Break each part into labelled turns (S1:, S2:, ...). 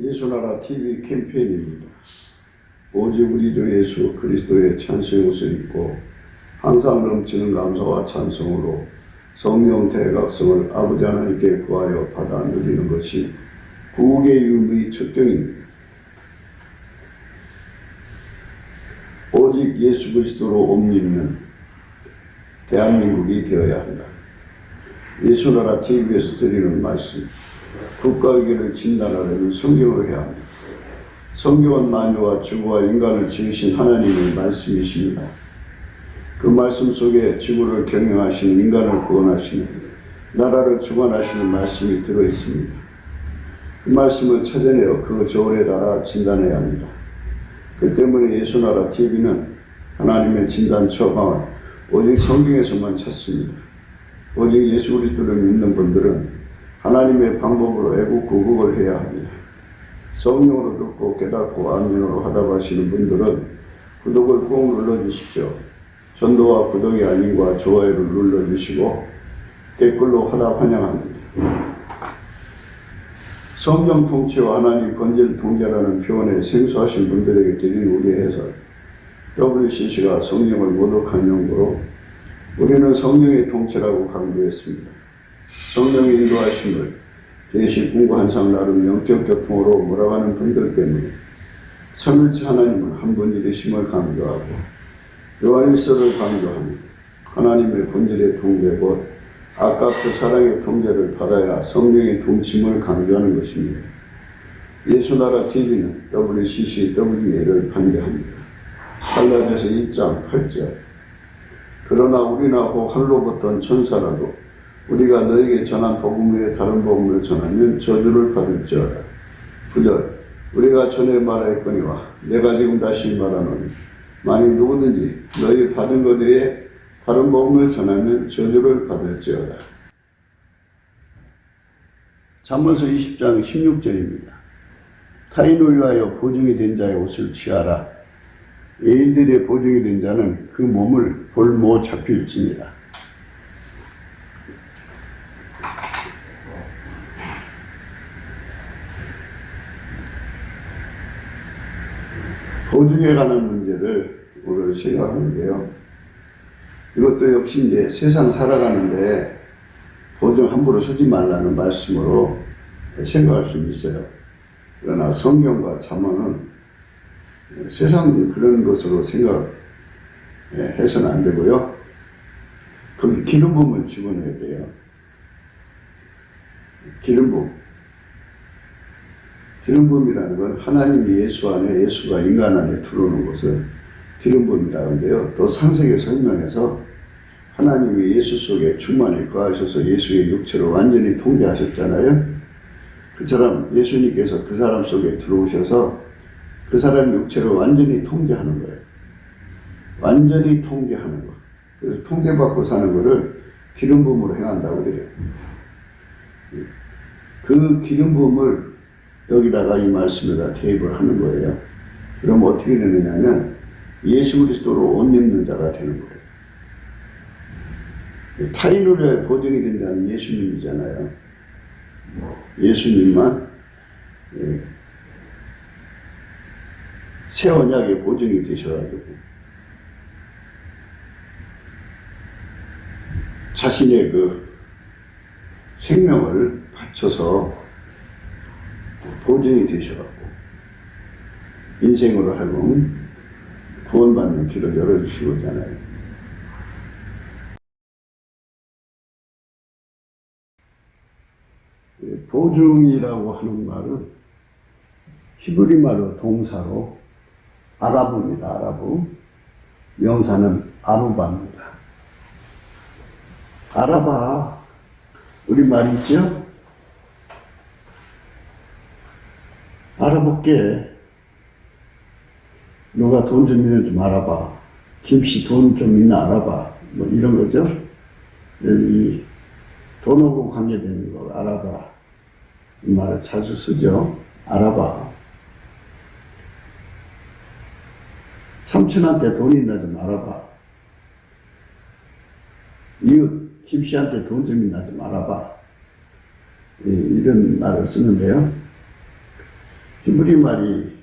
S1: 예수나라 TV 캠페인입니다. 오직 우리 주 예수 그리스도의 찬송의 옷을 입고 항상 넘치는 감사와 찬송으로 성령 대각성을 아버지 하나님께 구하여 받아 누리는 것이 구국의 유무의 척경입니다. 오직 예수 그리스도로 옷 입는 대한민국이 되어야 한다. 예수나라 TV에서 드리는 말씀, 국가위기를 진단하려면 성경으로 해야 합니다. 성경은 만유와 지구와 인간을 지으신 하나님의 말씀이십니다. 그 말씀 속에 지구를 경영하시는, 인간을 구원하시는, 나라를 주관하시는 말씀이 들어있습니다. 그 말씀을 찾아내어 그 저울에 달아 진단해야 합니다. 그 때문에 예수나라 TV는 하나님의 진단 처방을 오직 성경에서만 찾습니다. 오직 예수 그리스도를 믿는 분들은 하나님의 방법으로 애국구국을 해야 합니다. 성령으로 듣고 깨닫고 아멘으로 화답하시는 분들은 구독을 꼭 눌러주십시오. 전도와 구독의 알림과 좋아요를 눌러주시고 댓글로 화답 환영합니다. 성경 통치와 하나님 번질 통제라는 표현에 생소하신 분들에게 드린 우리의 해설, WCC가 성령을 모독한 용어로 우리는 성령의 통치라고 강조했습니다. 성령의 인도하심을 계시 공부 한상 나름 영적 교통으로 몰아가는 분들 때문에 삼일체 하나님은 한 분이되심을 강조하고 요한일서를 강조하며 하나님의 본질의 통제 곧 아깝고 사랑의 통제를 받아야 성령의 통침을 강조하는 것입니다. 예수나라 TV는 WCCWA를 반대합니다. 갈라디아서 1장 8절 그러나 우리나 혹 할로 붙던 천사라도 우리가 너에게 전한 복음 외에 다른 복음을 전하면 저주를 받을지어다. 9절 우리가 전에 말하였거니와 내가 지금 다시 말하노니 만일 누구든지 너희 받은 것 외에 다른 복음을 전하면 저주를 받을지어다. 잠언서 20장 16절입니다. 타인을 위하여 보증이 된 자의 옷을 취하라. 애인들의 보증이 된 자는 그 몸을 볼모 잡힐지니라. 보증에 관한 문제를 오늘 생각하는데요. 이것도 역시 이제 세상 살아가는데 보증 함부로 서지 말라는 말씀으로 생각할 수 있어요. 그러나 성경과 잠언은 세상 그런 것으로 생각해서는 안 되고요. 거기 기름붐을 집어넣어야 돼요. 기름붐이라는 건 하나님이 예수 안에, 예수가 인간 안에 들어오는 것을 기름붐이라고 하는데요. 또 상세하게 설명해서 하나님이 예수 속에 충만히 거하셔서 예수의 육체를 완전히 통제하셨잖아요. 그처럼 예수님께서 그 사람 속에 들어오셔서 그 사람의 육체를 완전히 통제하는 거예요. 완전히 통제하는 거. 그래서 통제받고 사는 거를 기름붐으로 행한다고 그래요. 그 기름붐을 여기다가 이 말씀에다 대입을 하는 거예요. 그럼 어떻게 되느냐면 예수 그리스도로 옷 입는 자가 되는 거예요. 타인으로 위하여 보증이 된 자는 예수님이잖아요. 예수님만 새 언약의 보증이 되셔가지고 자신의 그 생명을 바쳐서 보증이 되셔가지고 인생으로 하여금 구원받는 길을 열어주시고잖아요. 보증이라고 하는 말은 히브리 말로 동사로 아라브입니다. 아라브. 명사는 아루바입니다. 알아봐. 우리 말 있죠? 알아볼게. 너가 돈 좀 있는 좀 알아봐. 김씨 돈 좀 있나 알아봐. 뭐 이런 거죠. 이 돈하고 관계되는 걸 알아봐. 이 말을 자주 쓰죠. 알아봐. 삼촌한테 돈 있나 좀 알아봐. 이웃 김씨한테 돈 좀 있나 좀 알아봐. 이런 말을 쓰는데요. 히브리 말이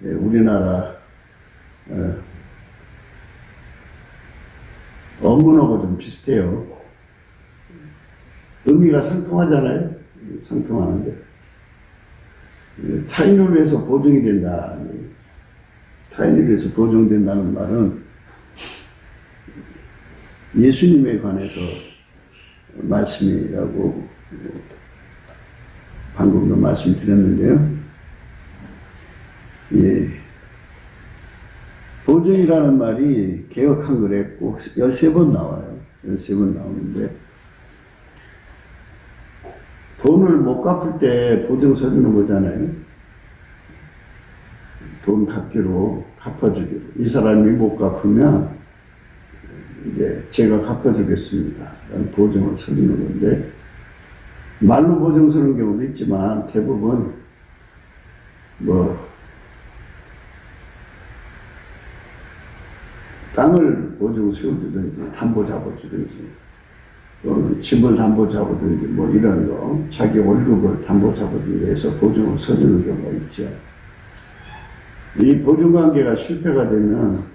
S1: 우리나라 어문하고 좀 비슷해요. 의미가 상통하잖아요. 상통하는데 타인을 위해서 보증이 된다. 타인을 위해서 보증된다는 말은 예수님에 관해서 말씀이라고 방금도 말씀드렸는데요. 예. 보증이라는 말이 개역 한글에 꼭 13번 나와요. 13번 나오는데 돈을 못 갚을 때 보증 서주는 거잖아요. 돈 갚기로, 갚아주기로. 이 사람이 못 갚으면 이제 제가 갚아주겠습니다. 라는 보증을 서주는 건데, 말로 보증 서는 경우도 있지만 대부분 땅을 보증 세워주든지 담보 잡아주든지 또는 집을 담보 잡아주든지 이런 거 자기 월급을 담보 잡아주기 위해서 보증을 서주는 경우가 있죠. 이 보증관계가 실패가 되면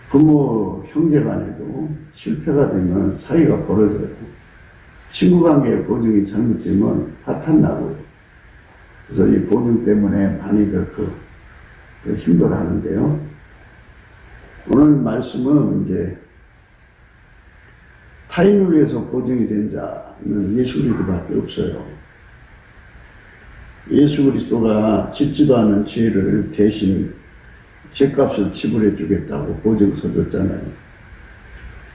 S1: 부모 형제 간에도 실패가 되면 사이가 벌어져요. 친구관계의 보증이 잘못되면 파탄나고 그래서 이 보증 때문에 많이들 힘들어 하는데요. 오늘 말씀은 이제 타인을 위해서 보증이 된 자는 예수 그리스도밖에 없어요. 예수 그리스도가 짓지도 않은 죄를 대신 죄값을 지불해 주겠다고 보증 서줬잖아요.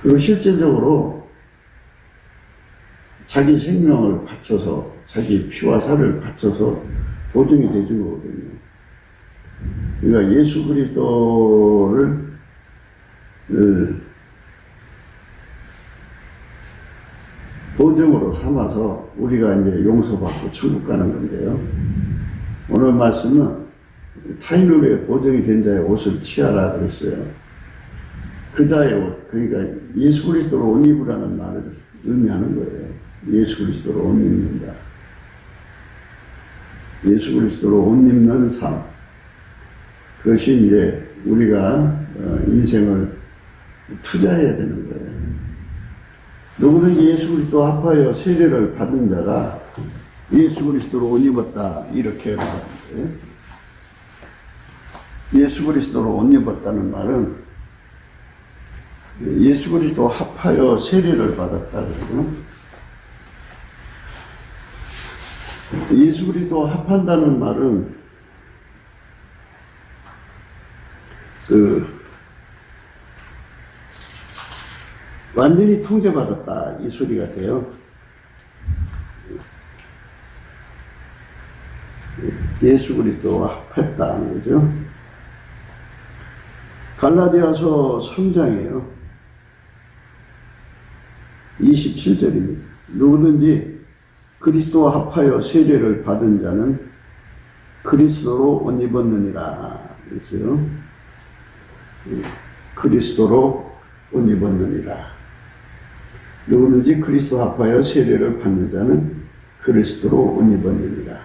S1: 그리고 실제적으로 자기 생명을 바쳐서 자기 피와 살을 바쳐서 보증이 되준 거거든요. 그러니까 예수 그리스도를 보증으로 삼아서 우리가 이제 용서받고 천국 가는 건데요. 오늘 말씀은 타인을 위해 보증이 된 자의 옷을 취하라 그랬어요. 그 자의 옷, 그러니까 예수 그리스도로 옷 입으라는 말을 의미하는 거예요. 예수 그리스도로 옷 입는다. 예수 그리스도로 옷 입는 삶. 그것이 이제 우리가 인생을 투자해야 되는 거예요. 누구든지 예수 그리스도 합하여 세례를 받은 자가 예수 그리스도로 옷 입었다. 이렇게 말하는데 예수 그리스도로 옷 입었다는 말은 예수 그리스도 합하여 세례를 받았다. 그러죠. 예수 그리스도 합한다는 말은 완전히 통제받았다. 이 소리가 돼요. 예수 그리스도와 합했다는 거죠. 갈라디아서 3장이에요. 27절입니다. 누구든지 그리스도와 합하여 세례를 받은 자는 그리스도로 옷 입었느니라 그랬어요. 그리스도로 옷 입었느니라. 누구든지 그리스도 합하여 세례를 받는 자는 그리스도로 옷 입었느니라.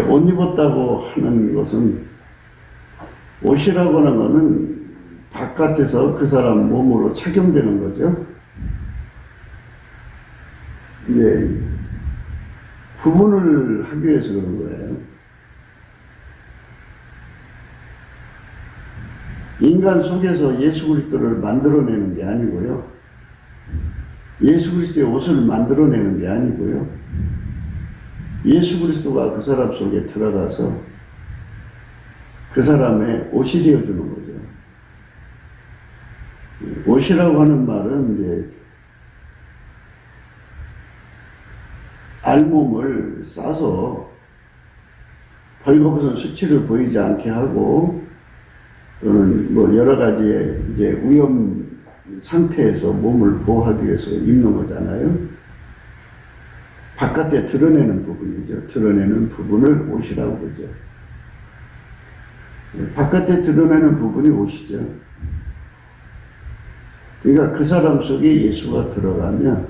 S1: 옷 입었다고 하는 것은 옷이라고 하는 것은 바깥에서 그 사람 몸으로 착용되는 거죠. 이제 구분을 하기 위해서 그런 거예요. 인간 속에서 예수 그리스도를 만들어내는 게 아니고요. 예수 그리스도의 옷을 만들어내는 게 아니고요. 예수 그리스도가 그 사람 속에 들어가서 그 사람의 옷이 되어주는 거죠. 옷이라고 하는 말은 이제 알몸을 싸서 벌거벗은 수치를 보이지 않게 하고 또는 여러 가지의 이제 위험 상태에서 몸을 보호하기 위해서 입는 거잖아요. 바깥에 드러내는 부분이죠. 드러내는 부분을 옷이라고 그러죠. 바깥에 드러내는 부분이 옷이죠. 그러니까 그 사람 속에 예수가 들어가면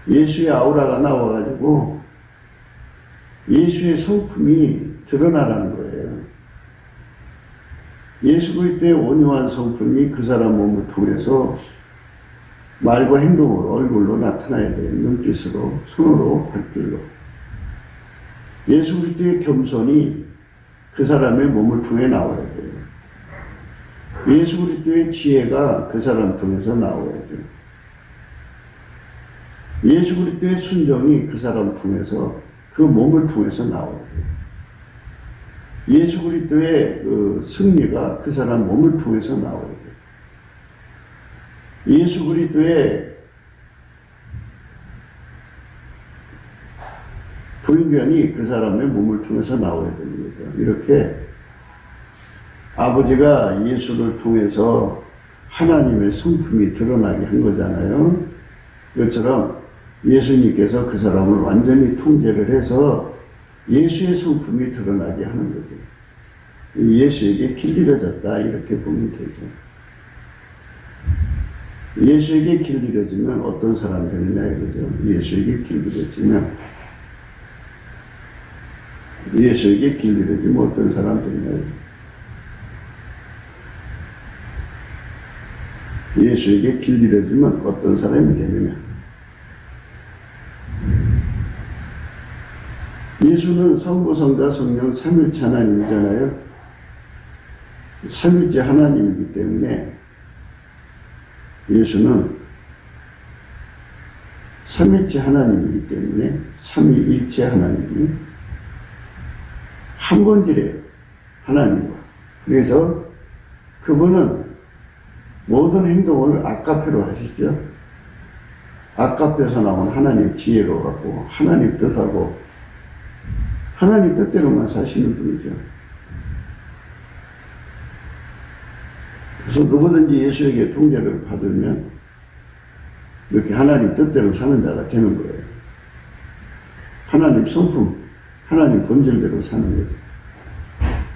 S1: 예수의 아우라가 나와가지고 예수의 성품이 드러나라는 거예요. 예수 그리스도의 온유한 성품이 그 사람 몸을 통해서 말과 행동으로 얼굴로 나타나야 돼요. 눈빛으로, 손으로, 발길로. 예수 그리스도의 겸손이 그 사람의 몸을 통해 나와야 돼요. 예수 그리스도의 지혜가 그 사람 통해서 나와야 돼요. 예수 그리스도의 순종이 그 사람 통해서 그 몸을 통해서 나와야 돼요. 예수 그리스도의 그 승리가 그 사람 몸을 통해서 나와야 돼요. 예수 그리스도의 불변이 그 사람의 몸을 통해서 나와야 되는 거죠. 이렇게 아버지가 예수를 통해서 하나님의 성품이 드러나게 한 거잖아요. 그것처럼 예수님께서 그 사람을 완전히 통제를 해서 예수의 성품이 드러나게 하는 거죠. 예수에게 길들여졌다 이렇게 보면 되죠. 예수에게 길들여지면 어떤 사람 되느냐 이거죠. 예수에게 길들여지면 어떤 사람 되느냐. 예수에게 길들여지면 어떤 사람이 되느냐. 예수는 성부, 성자, 성령, 삼일체 하나님이잖아요. 삼일체 하나님이기 때문에 예수는 삼일체 하나님이기 때문에 삼위일체 하나님이 한 본질의 하나님과 그래서 그분은 모든 행동을 아까페로 하시죠. 아까페에서 나온 하나님 지혜로 갖고 하나님 뜻하고 하나님 뜻대로만 사시는 분이죠. 그래서 누구든지 예수에게 통제를 받으면 이렇게 하나님 뜻대로 사는 자가 되는 거예요. 하나님 성품, 하나님 본질대로 사는 거죠.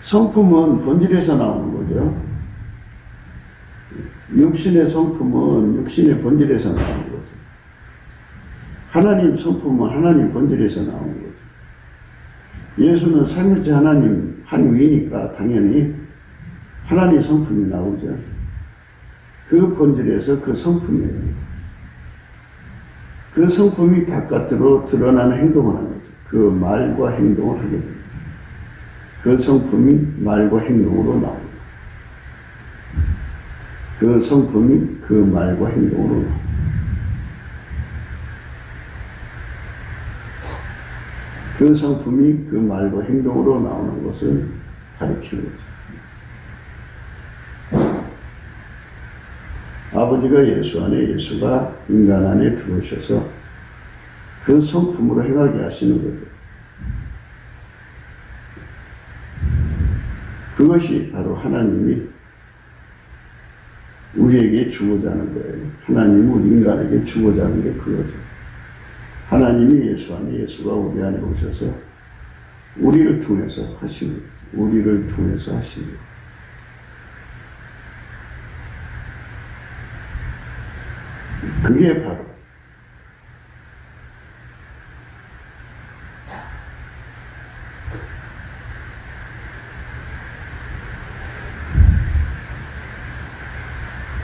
S1: 성품은 본질에서 나오는 거죠. 육신의 성품은 육신의 본질에서 나오는 거죠. 하나님 성품은 하나님 본질에서 나오는 거죠. 예수는 삼일째 하나님 한 위니까 당연히 하나님 성품이 나오죠. 그 본질에서 그 성품이에요. 그 성품이 바깥으로 드러나는 행동을 하는 거죠. 그 말과 행동을 하게 됩니다. 그 성품이 말과 행동으로 나옵니다. 그 성품이 그 말과 행동으로 나옵니다. 그 성품이 그 말과 행동으로 나오는 것을 가르치는 거죠. 아버지가 예수 안에 예수가 인간 안에 들어오셔서 그 성품으로 행하게 하시는 거죠. 그것이 바로 하나님이 우리에게 주고자 하는 거예요. 하나님은 우리 인간에게 주고자 하는 게 그거죠. 하나님이 예수 안에 예수가 우리 안에 오셔서 우리를 통해서 하시는 거예요. 우리를 통해서 하시는 거예요. 그게 바로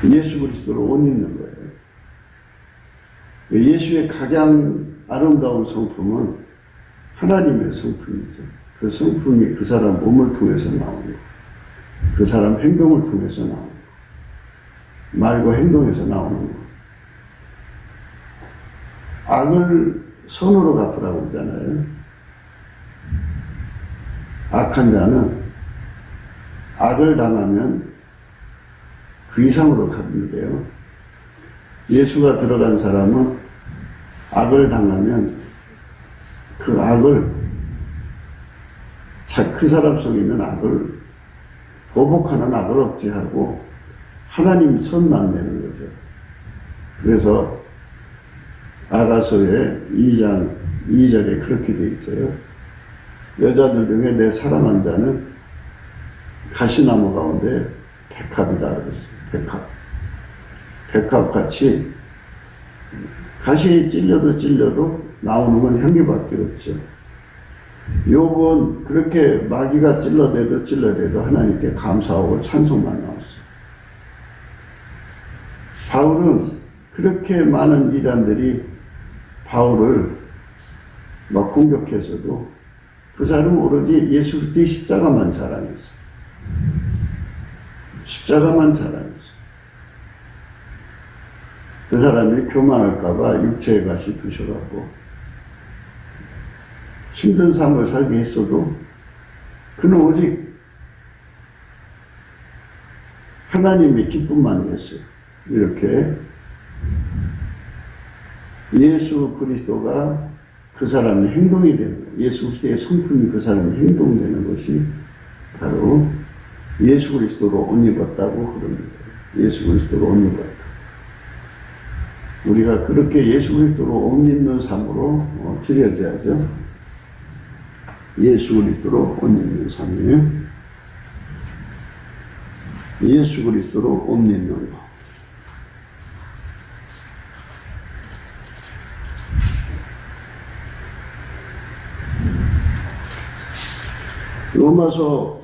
S1: 예수 그리스도로 옷 입는 거예요. 예수의 가장 아름다운 성품은 하나님의 성품이죠. 그 성품이 그 사람 몸을 통해서 나오는 거예요. 그 사람 행동을 통해서 나오는 거예요. 말과 행동에서 나오는 거예요. 악을 선으로 갚으라고 그러잖아요. 악한 자는 악을 당하면 그 이상으로 갚는데요. 예수가 들어간 사람은 악을 당하면 그 악을 그 사람 속에 있는 악을 보복하는 악을 억제하고 하나님 선만 내는 거죠. 그래서 아가서의 2장 2절에 그렇게 돼 있어요. 여자들 중에 내 사랑한 자는 가시나무 가운데 백합이다 그랬어요. 백합. 백합같이 가시에 찔려도 나오는 건 향기밖에 없죠. 욥은 그렇게 마귀가 찔러대도 하나님께 감사하고 찬송만 나왔어요. 바울은 그렇게 많은 이단들이 바울을 막 공격해서도 그 사람은 오로지 예수 그리스도의 십자가만 자랑했어요. 십자가만 자랑했어요. 그 사람이 교만할까봐 육체의 가시 두셔갖고 힘든 삶을 살게 했어도 그는 오직 하나님의 기쁨만 냈어요. 이렇게 예수 그리스도가 그 사람의 행동이 되는 거예요. 예수 그리스도의 성품이 그 사람의 행동되는 것이 바로 예수 그리스도로 옷 입었다고 그럽니다. 예수 그리스도로 옷 입었다. 우리가 그렇게 예수 그리스도로 옷 입는 삶으로 드려져야죠. 예수 그리스도로 옷 입는 삶이에요. 예수 그리스도로 옷 입는 것. 로마서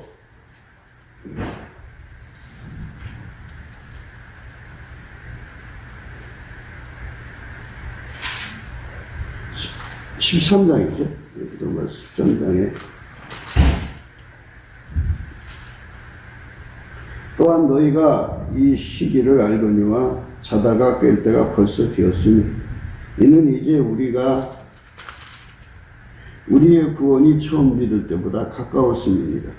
S1: 13장이죠. 로마서 13장에 또한 너희가 이 시기를 알거니와 자다가 깰 때가 벌써 되었으니 이는 이제 우리의 구원이 처음 믿을 때보다 가까웠음이니라.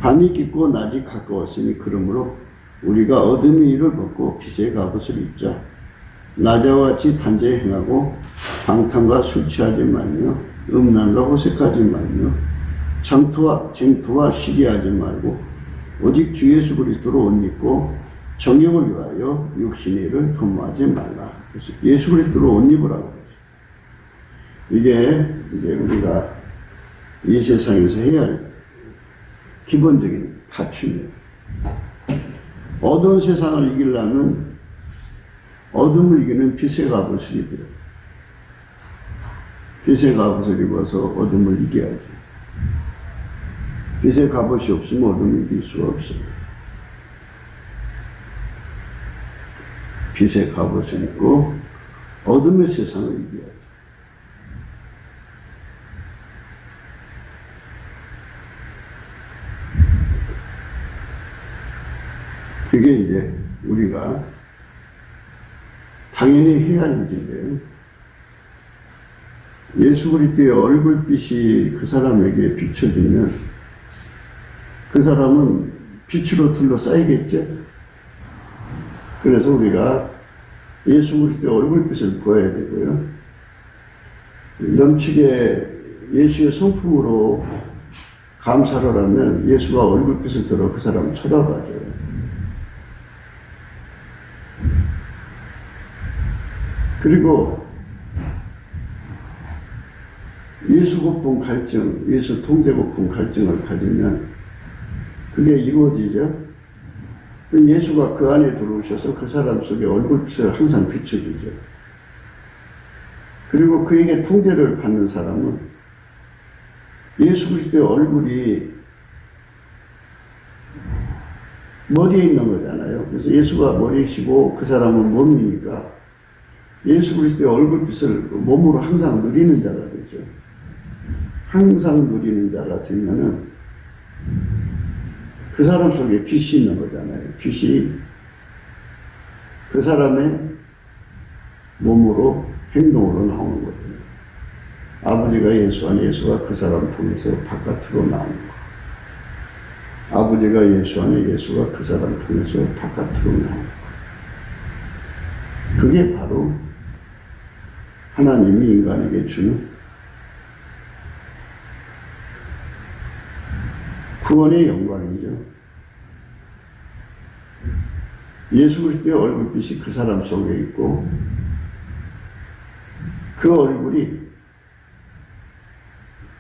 S1: 밤이 깊고 낮이 가까웠으니 그러므로 우리가 어둠의 일을 벗고 빛의 갑옷을 입자. 낮에와 같이 단죄 행하고 방탕과 술 취하지 말며 음란과 호색하지 말며 쟁투와 시기하지 말고 오직 주 예수 그리스도로 옷 입고 정욕을 위하여 육신의 일을 도모하지 말라. 그래서 예수 그리스도로 옷 입으라고. 이게 이제 우리가 이 세상에서 해야 할 기본적인 갖춤이에요. 어두운 세상을 이기려면 어둠을 이기는 빛의 갑옷을 입어요. 빛의 갑옷을 입어서 어둠을 이겨야죠. 빛의 갑옷이 없으면 어둠을 이길 수가 없어요. 빛의 갑옷을 입고 어둠의 세상을 이겨야죠. 그게 이제 우리가 당연히 해야 할 일인데요. 예수 그리스도의 얼굴빛이 그 사람에게 비춰지면 그 사람은 빛으로 둘러싸이겠죠. 그래서 우리가 예수 그리스도의 얼굴빛을 보아야 되고요. 넘치게 예수의 성품으로 감사를 하면 예수가 얼굴빛을 들어 그 사람을 쳐다봐줘요. 그리고 예수 고품 갈증, 예수 통제 고품 갈증을 가지면 그게 이루어지죠. 예수가 그 안에 들어오셔서 그 사람 속에 얼굴빛을 항상 비춰주죠. 그리고 그에게 통제를 받는 사람은 예수 그리스도의 얼굴이 머리에 있는 거잖아요. 그래서 예수가 머리시고 그 사람은 몸이니까 예수 그리스도의 얼굴빛을 몸으로 항상 누리는 자가 되죠. 항상 누리는 자가 되면은 그 사람 속에 빛이 있는 거잖아요. 빛이 그 사람의 몸으로 행동으로 나오는 거예요. 아버지가 예수 안에, 예수가 그 사람 통해서 바깥으로 나오는 거. 아버지가 예수 안에, 예수가 그 사람 통해서 바깥으로 나오는 거. 그게 바로 하나님이 인간에게 주는 구원의 영광이죠. 예수 그리스도의 얼굴빛이 그 사람 속에 있고 그 얼굴이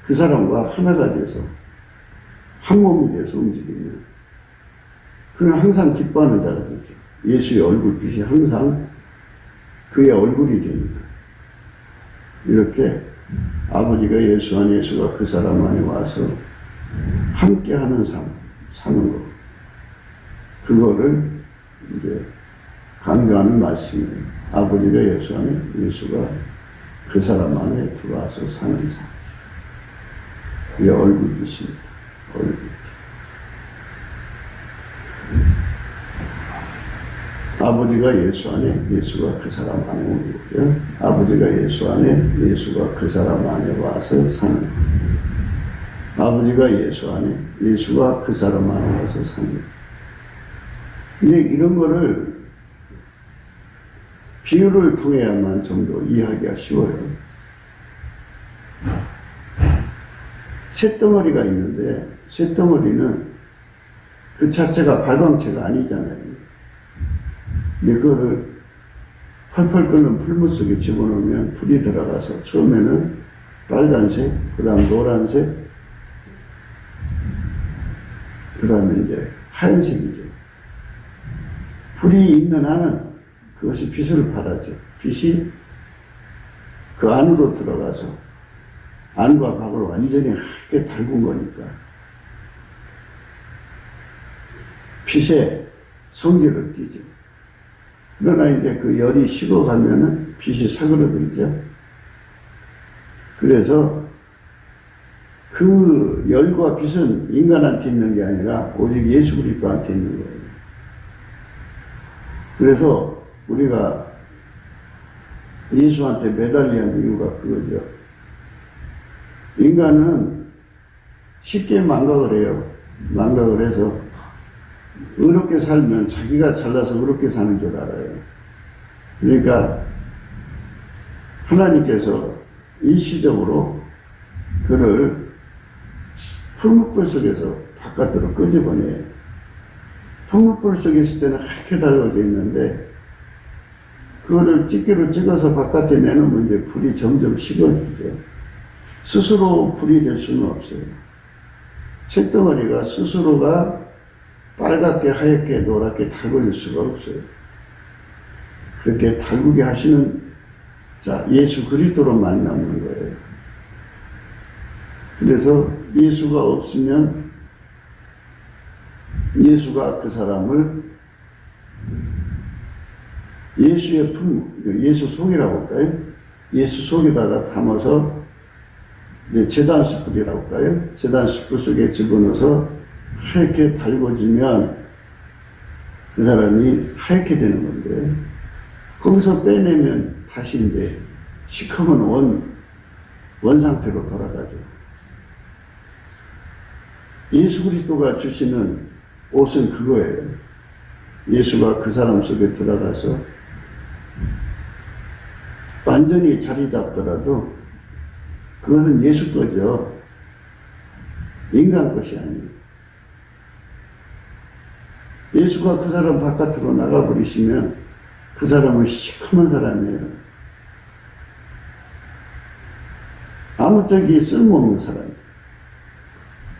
S1: 그 사람과 하나가 돼서 한 몸이 돼서 움직이면 그는 항상 기뻐하는 자가 되죠. 예수의 얼굴빛이 항상 그의 얼굴이 됩니다. 이렇게 아버지가 예수 안에, 예수가 그 사람 안에 와서 함께하는 삶, 사는 것. 그거를 이제 강조하는 말씀이에요. 아버지가 예수 안에, 예수가 그 사람 안에 들어와서 사는 삶. 그게 얼굴이십니다. 얼굴. 아버지가 예수 안에, 예수가 그 사람 안에 오는 거고요. 아버지가 예수 안에, 예수가 그 사람 안에 와서 사는 거예요. 아버지가 예수 안에, 예수가 그 사람 안에 와서 사는 거예요. 이제 이런 거를 비유를 통해야만 좀 더 이해하기가 쉬워요. 쇳덩어리가 있는데, 쇳덩어리는 그 자체가 발광체가 아니잖아요. 이거를 펄펄 끓는 풀물 속에 집어넣으면 불이 들어가서 처음에는 빨간색, 그 다음 노란색, 그 다음에 이제 하얀색이죠. 불이 있는 한은 그것이 빛을 발하죠. 빛이 그 안으로 들어가서 안과 밖을 완전히 하얗게 달군 거니까 빛의 성질을 띠죠. 그러나 이제 그 열이 식어가면은 빛이 사그러들죠. 그래서 그 열과 빛은 인간한테 있는 게 아니라 오직 예수 그리스도한테 있는 거예요. 그래서 우리가 예수한테 매달리는 이유가 그거죠. 인간은 쉽게 망각을 해요. 망각을 해서 의롭게 살면 자기가 잘나서 의롭게 사는 줄 알아요. 그러니까 하나님께서 일시적으로 그를 풀무불 속에서 바깥으로 끄집어내요. 풀무불 속에 있을 때는 하얗게 달궈져 있는데 그거를 집게로 찍어서 바깥에 내놓으면 이제 불이 점점 식어지죠. 스스로 불이 될 수는 없어요. 쇳덩어리가 스스로가 빨갛게 하얗게 노랗게 달궈질 수가 없어요. 그렇게 달구게 하시는 자 예수 그리스도로 만나는 거예요. 그래서 예수가 없으면 예수가 그 사람을 예수의 예수 속이라고 할까요? 예수 속에다가 담아서 제단 숯불이라고 할까요? 제단 숯불 속에 집어넣어서 하얗게 달궈지면 그 사람이 하얗게 되는 건데 거기서 빼내면 다시 이제 시커먼 원 상태로 돌아가죠. 예수 그리스도가 주시는 옷은 그거예요. 예수가 그 사람 속에 들어가서 완전히 자리 잡더라도 그것은 예수 거죠. 인간 것이 아니에요. 예수가 그 사람 바깥으로 나가버리시면 그 사람은 시커먼 사람이에요. 아무짝에 쓸모없는 사람이에요.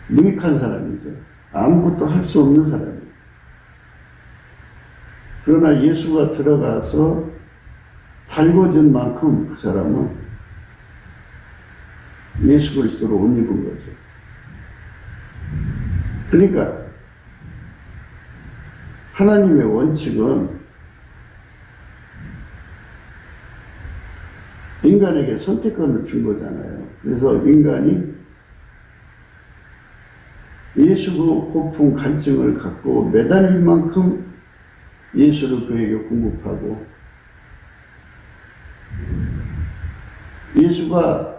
S1: 무익한 사람이죠. 아무것도 할 수 없는 사람이에요. 그러나 예수가 들어가서 달궈진 만큼 그 사람은 예수 그리스도로 옷 입은 거죠. 그러니까 하나님의 원칙은 인간에게 선택권을 준 거잖아요. 그래서 인간이 예수 고품 갈증을 갖고 매달릴 만큼 예수를 그에게 공급하고 예수가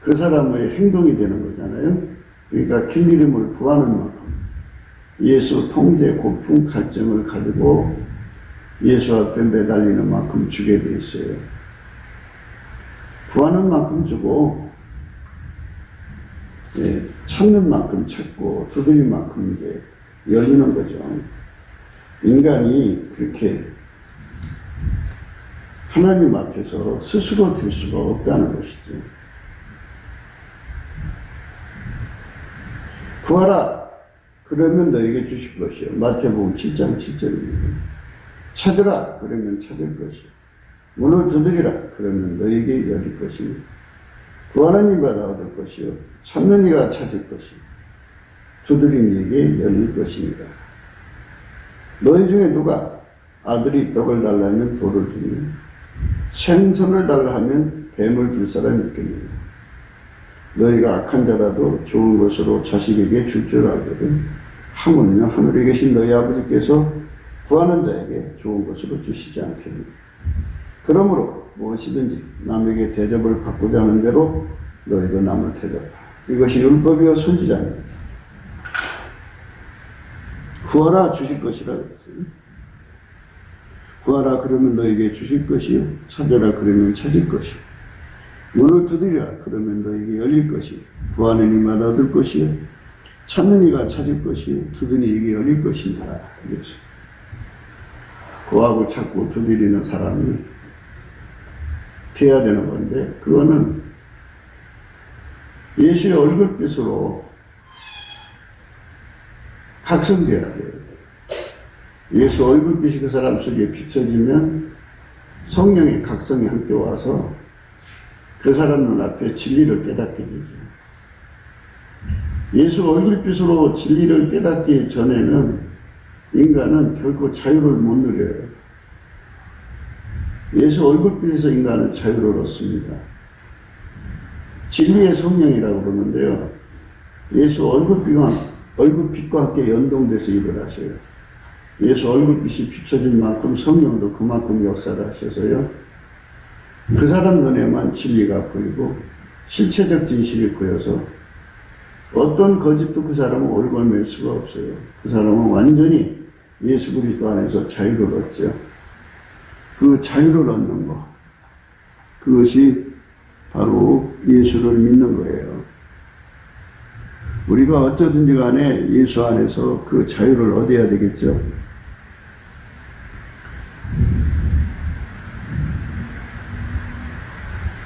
S1: 그 사람의 행동이 되는 거잖아요. 그러니까 길리림을 구하는 만큼 예수 통제 고품 갈증을 가지고 예수 앞에 매달리는 만큼 주게 돼 있어요. 구하는 만큼 주고 찾는 만큼 찾고 두드린 만큼 이제 열리는 거죠. 인간이 그렇게 하나님 앞에서 스스로 될 수가 없다는 것이죠. 구하라. 그러면 너에게 주실 것이요. 마태복음 7장 7절입니다. 찾으라 그러면 찾을 것이요 문을 두드리라 그러면 너에게 열릴 것이요 구하는 이마다 얻을 것이요 찾는 이가 찾을 것이요 두드린 이에게 열릴 것입니다. 너희 중에 누가 아들이 떡을 달라면 돌을 주며 생선을 달라 하면 뱀을 줄 사람이 있겠느냐. 너희가 악한 자라도 좋은 것으로 자식에게 줄 줄 알거든 하물며 하늘에 계신 너희 아버지께서 구하는 자에게 좋은 것으로 주시지 않겠느냐. 그러므로 무엇이든지 남에게 대접을 받고자 하는 대로 너희도 남을 대접하라. 이것이 율법이요 선지자입니다. 구하라 주실 것이라 그랬어요. 구하라 그러면 너에게 주실 것이요 찾아라 그러면 찾을 것이요 문을 두드리라 그러면 너에게 열릴 것이요 구하는 이마다 얻을 것이요 찾는 이가 찾을 것이요 두드리는 이에게 열릴 것이니라. 구하고 찾고 두드리는 사람이 돼야 되는 건데 그거는 예수의 얼굴빛으로 각성돼야 돼요. 예수 얼굴빛이 그 사람 속에 비춰지면 성령의 각성이 함께 와서 그 사람 눈앞에 진리를 깨닫게 되죠. 예수 얼굴빛으로 진리를 깨닫기 전에는 인간은 결코 자유를 못 누려요. 예수 얼굴빛에서 인간은 자유를 얻습니다. 진리의 성령이라고 그러는데요. 예수 얼굴빛과 함께 연동돼서 일을 하셔요. 예수 얼굴빛이 비춰진 만큼 성령도 그만큼 역사를 하셔서요. 그 사람 눈에만 진리가 보이고 실체적 진실이 보여서 어떤 거짓도 그 사람은 올걸맬 수가 없어요. 그 사람은 완전히 예수 그리스도 안에서 자유를 얻죠. 그 자유를 얻는 것, 그것이 바로 예수를 믿는 거예요. 우리가 어쩌든지 간에 예수 안에서 그 자유를 얻어야 되겠죠.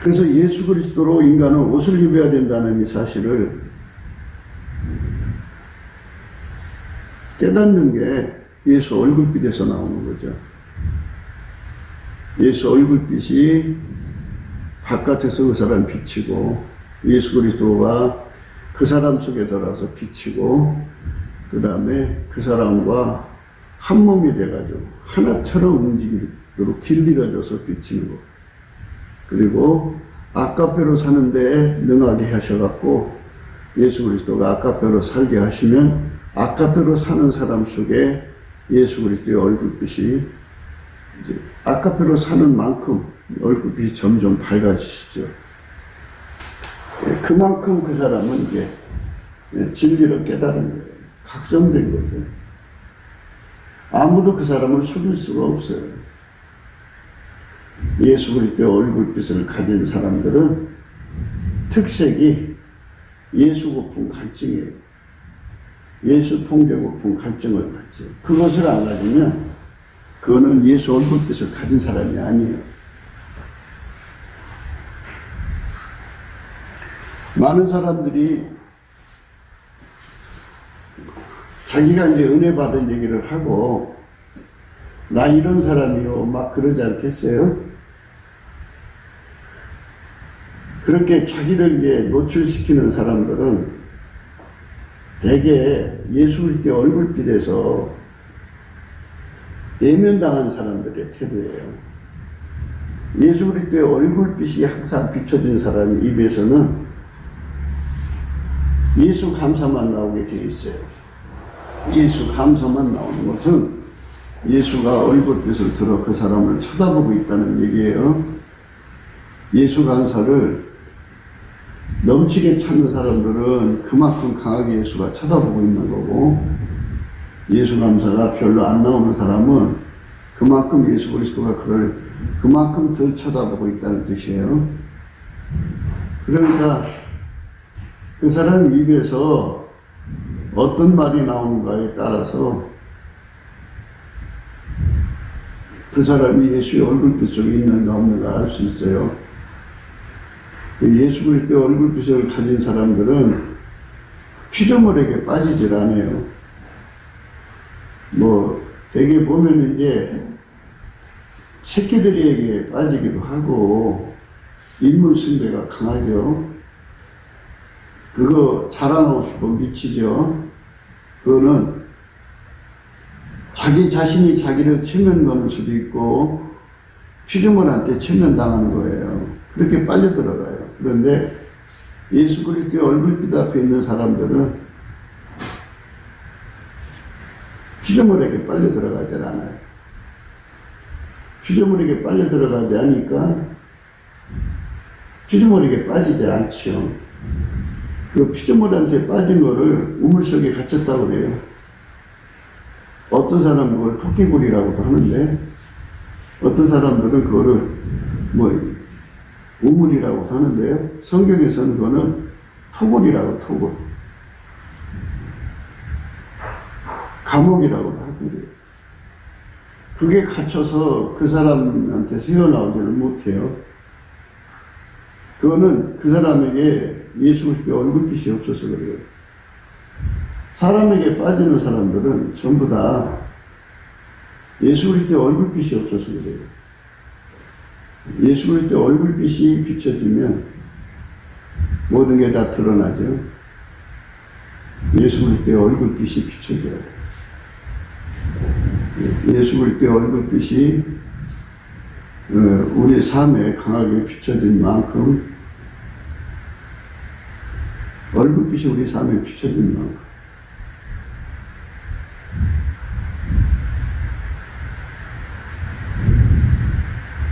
S1: 그래서 예수 그리스도로 인간은 옷을 입어야 된다는 이 사실을 깨닫는 게 예수 얼굴빛에서 나오는 거죠. 예수 얼굴빛이 바깥에서 그 사람 비치고 예수 그리스도가 그 사람 속에 들어서 비치고 그 다음에 그 사람과 한 몸이 돼가지고 하나처럼 움직이도록 길들여져서 비치는 거. 그리고 아까페로 사는데 능하게 하셔갖고 예수 그리스도가 아까페로 살게 하시면 아까페로 사는 사람 속에 예수 그리스도의 얼굴빛이 이제 아까페로 사는 만큼 얼굴빛이 점점 밝아지시죠. 그만큼 그 사람은 이제 진리를 깨달은 거예요. 각성된 거죠. 아무도 그 사람을 속일 수가 없어요. 예수 그리스도의 얼굴빛을 가진 사람들은 특색이 예수 고품 갈증이에요. 예수 통제 고품 갈증을 갖죠. 그것을 안 가지면 그거는 예수 얼굴빛을 가진 사람이 아니에요. 많은 사람들이 자기가 이제 은혜 받은 얘기를 하고 나 이런 사람이요 막 그러지 않겠어요? 그렇게 자기를 이제 노출시키는 사람들은 대개 예수 그리스도의 얼굴빛에서 예면당한 사람들의 태도예요. 예수 그리스도의 얼굴빛이 항상 비춰진 사람 입에서는 예수 감사만 나오게 되어 있어요. 예수 감사만 나오는 것은 예수가 얼굴빛을 들어 그 사람을 쳐다보고 있다는 얘기예요. 예수 감사를 넘치게 찾는 사람들은 그만큼 강하게 예수가 쳐다보고 있는 거고, 예수 감사가 별로 안 나오는 사람은 그만큼 예수 그리스도가 그를 그만큼 덜 쳐다보고 있다는 뜻이에요. 그러니까 그 사람 입에서 어떤 말이 나오는가에 따라서 그 사람이 예수의 얼굴빛 속에 있는가 없는가 알 수 있어요. 예수 그리스도의 얼굴빛을 가진 사람들은 피조물에게 빠지질 않아요. 대개 보면 이제 새끼들에게 빠지기도 하고 인물 숭배가 강하죠. 그거 자랑하고 싶어 미치죠. 그거는 자기 자신이 자기를 체면 거는 수도 있고 피조물한테 체면당하는 거예요. 그렇게 빨려 들어가요. 그런데 예수 그리스도의 얼굴빛 앞에 있는 사람들은 피조물에게 빨려 들어가지 않아요. 피조물에게 빨려 들어가지 않으니까 피조물에게 빠지지 않죠. 그 피조물한테 빠진 거를 우물 속에 갇혔다고 그래요. 어떤 사람은 그걸 토끼굴이라고도 하는데 어떤 사람들은 그거를 뭐 우물이라고 하는데요. 성경에서는 그거는 토굴이라고 토굴. 감옥이라고도 하거든요. 그게 갇혀서 그 사람한테 새어나오지를 못해요. 그거는 그 사람에게 예수 그리스도의 얼굴빛이 없어서 그래요. 사람에게 빠지는 사람들은 전부 다 예수 그리스도의 얼굴빛이 없어서 그래요. 예수 그리스도의 얼굴빛이 비춰지면 모든 게 다 드러나죠. 예수 그리스도의 얼굴빛이 비춰져요. 예수 그리스도의 얼굴빛이 우리 삶에 강하게 비춰진 만큼 얼굴빛이 우리 삶에 비춰진 만큼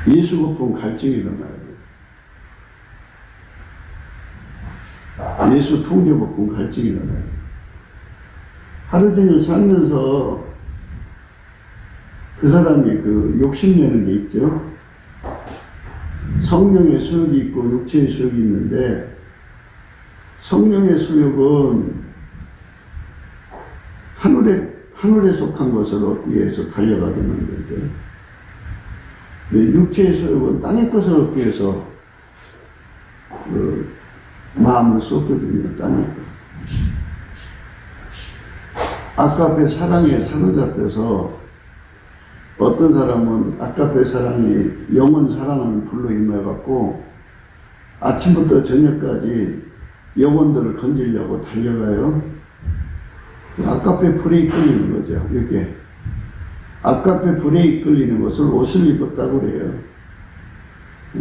S1: 예수 고품 갈증이 일어나요. 예수 통제 고품 갈증이 일어나요. 하루 종일 살면서 그 사람이 그 욕심내는 게 있죠. 성령의 수욕이 있고 육체의 수욕이 있는데 성령의 수욕은 하늘에 속한 것을 얻기 위해서 달려가게 만들죠. 육체의 수욕은 땅의 것을 얻기 위해서 그 마음을 쏟거든요. 땅의 것. 아까페 사랑에 사로잡혀서 어떤 사람은 아까페 사랑이 영원 사랑하는 불로 임해갖고 아침부터 저녁까지 영혼들을 건지려고 달려가요. 아까페 불에 이끌리는 거죠. 이렇게 아까페 불에 이끌리는 것을 옷을 입었다고 그래요.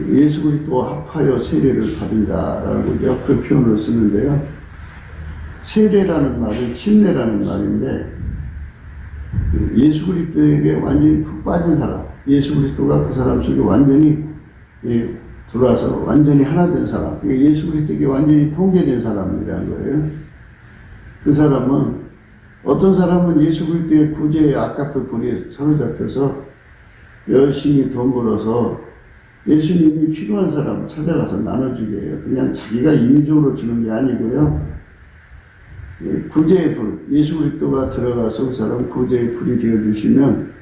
S1: 예수 그리스도와 합하여 세례를 받은 자라고 그 표현을 쓰는데요. 세례라는 말은 침례라는 말인데 예수 그리스도에게 완전히 푹 빠진 사람, 예수 그리스도가 그 사람 속에 완전히 들어와서 완전히 하나 된 사람, 예수 그리스도에게 완전히 통제된 사람이라는 거예요. 그 사람은 어떤 사람은 예수 그리스도의 구제에 아까페 불에 사로잡혀서 열심히 돈 벌어서 예수님이 필요한 사람 찾아가서 나눠주게 해요. 그냥 자기가 임의적으로 주는 게 아니고요. 구제의 불, 예수 그리스도가 들어가서 그 사람 구제의 불이 되어주시면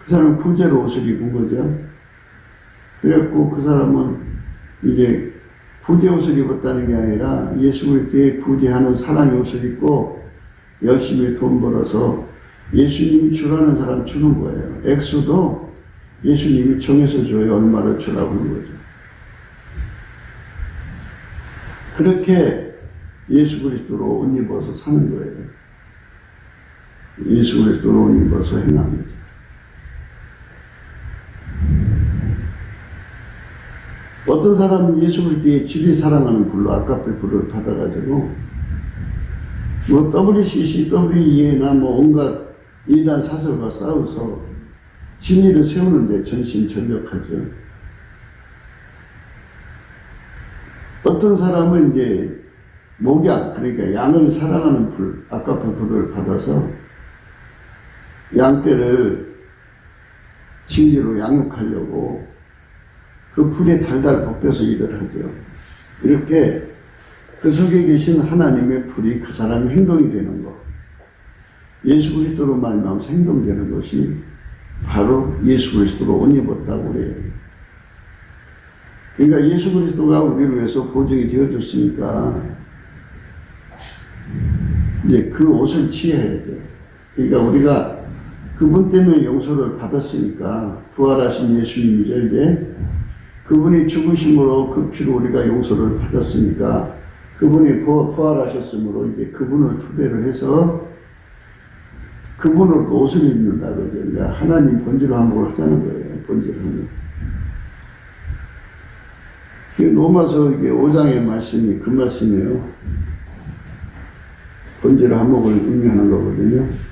S1: 그 사람은 구제로 옷을 입은 거죠. 그래갖고 그 사람은 이제 구제 옷을 입었다는 게 아니라 예수 그리스도의 구제하는 사랑의 옷을 입고 열심히 돈 벌어서 예수님이 주라는 사람 주는 거예요. 액수도 예수님이 정해서 줘요. 얼마를 주라고 하는 거죠. 그렇게 예수 그리스도로 옷 입어서 사는 거예요. 예수 그리스도로 옷 입어서 행합니다. 어떤 사람은 예수 그리스도의 진리 사랑하는 불로 아까페 불을 받아가지고 뭐 WCC, WEA나 뭐 온갖 이단 사설과 싸워서 진리를 세우는데 전심전력하죠. 어떤 사람은 이제 목양, 그러니까 양을 사랑하는 불, 아까페 불을 받아서 양떼를 진리로 양육하려고 그 불에 달달 볶여서 일을 하죠. 이렇게 그 속에 계신 하나님의 불이 그 사람의 행동이 되는 것, 예수 그리스도로 말미암아서 행동되는 것이 바로 예수 그리스도로 옷 입었다고 그래요. 그러니까 예수 그리스도가 우리를 위해서 보증이 되어줬으니까 이제 그 옷을 취해야죠. 그러니까 우리가 그분 때문에 용서를 받았으니까 부활하신 예수님이죠. 이제 그분이 죽으심으로 그 피로 우리가 용서를 받았으니까 그분이 부활하셨으므로 이제 그분을 토대로 해서 그분으로 옷을 입는다 그러죠. 그러니까 하나님 본질로 한복을 하자는 거예요. 본질로 한복. 로마서 이게 5장의 말씀이 그 말씀이에요. 본질로 한복을 의미하는 거거든요.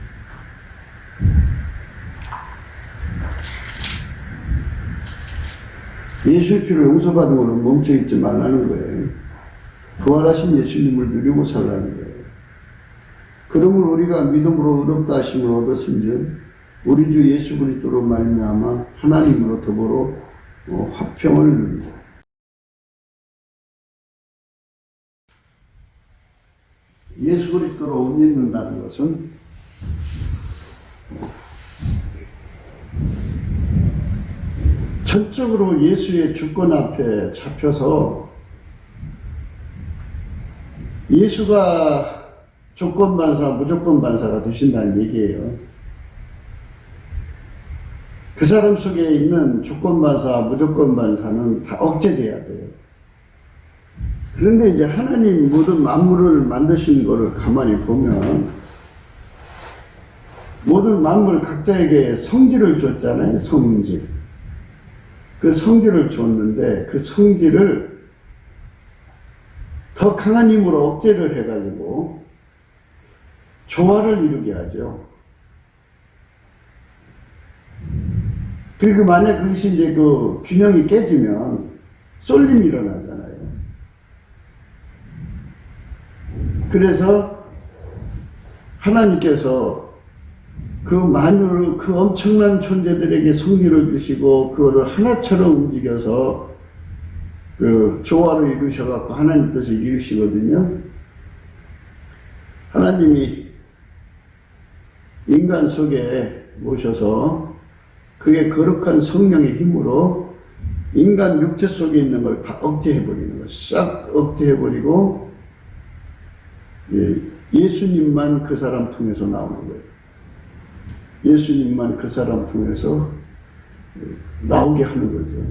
S1: 예수의 피로 용서받은 것은 멈춰있지 말라는 거예요. 부활하신 예수님을 누리고 살라는 거예요. 그러므로 우리가 믿음으로 의롭다 하심을 얻었은즉 우리 주 예수 그리스도로 말미암아 하나님으로 더불어 화평을 누리자. 예수 그리스도로 옷 입는다는 것은 전적으로 예수의 주권 앞에 잡혀서 예수가 조건반사, 무조건반사가 되신다는 얘기예요. 그 사람 속에 있는 조건반사, 무조건반사는 다 억제돼야 돼요. 그런데 이제 하나님 모든 만물을 만드신 거를 가만히 보면 모든 만물 각자에게 성질을 줬잖아요. 성질. 그 성질을 줬는데 그 성질을 더 강한 힘으로 억제를 해가지고 조화를 이루게 하죠. 그리고 만약 그것이 이제 그 균형이 깨지면 쏠림이 일어나잖아요. 그래서 하나님께서 그 만유를, 그 엄청난 존재들에게 성질을 주시고 그거를 하나처럼 움직여서 그 조화를 이루셔갖고 하나님 뜻을 이루시거든요. 하나님이 인간 속에 모셔서 그의 거룩한 성령의 힘으로 인간 육체 속에 있는 걸 다 억제해버리는 거예요. 싹 억제해버리고 예수님만 그 사람 통해서 나오는 거예요. 예수님만 그 사람 통해서 나오게 하는 거죠.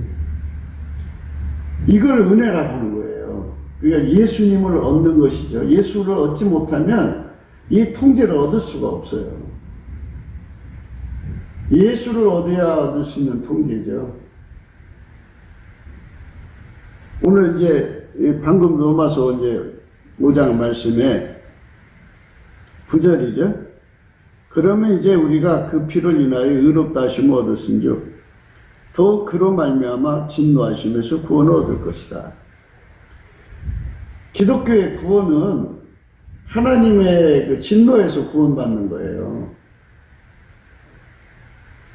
S1: 이걸 은혜라고 하는 거예요. 그러니까 예수님을 얻는 것이죠. 예수를 얻지 못하면 이 통제를 얻을 수가 없어요. 예수를 얻어야 얻을 수 있는 통제죠. 오늘 이제 방금 로마서 이제 5장 말씀에 9절이죠. 그러면 이제 우리가 그 피를 인하여 의롭다 하심을 얻었은즉 더 그로 말미암아 진노하심에서 구원을 얻을 것이다. 기독교의 구원은 하나님의 그 진노에서 구원받는 거예요.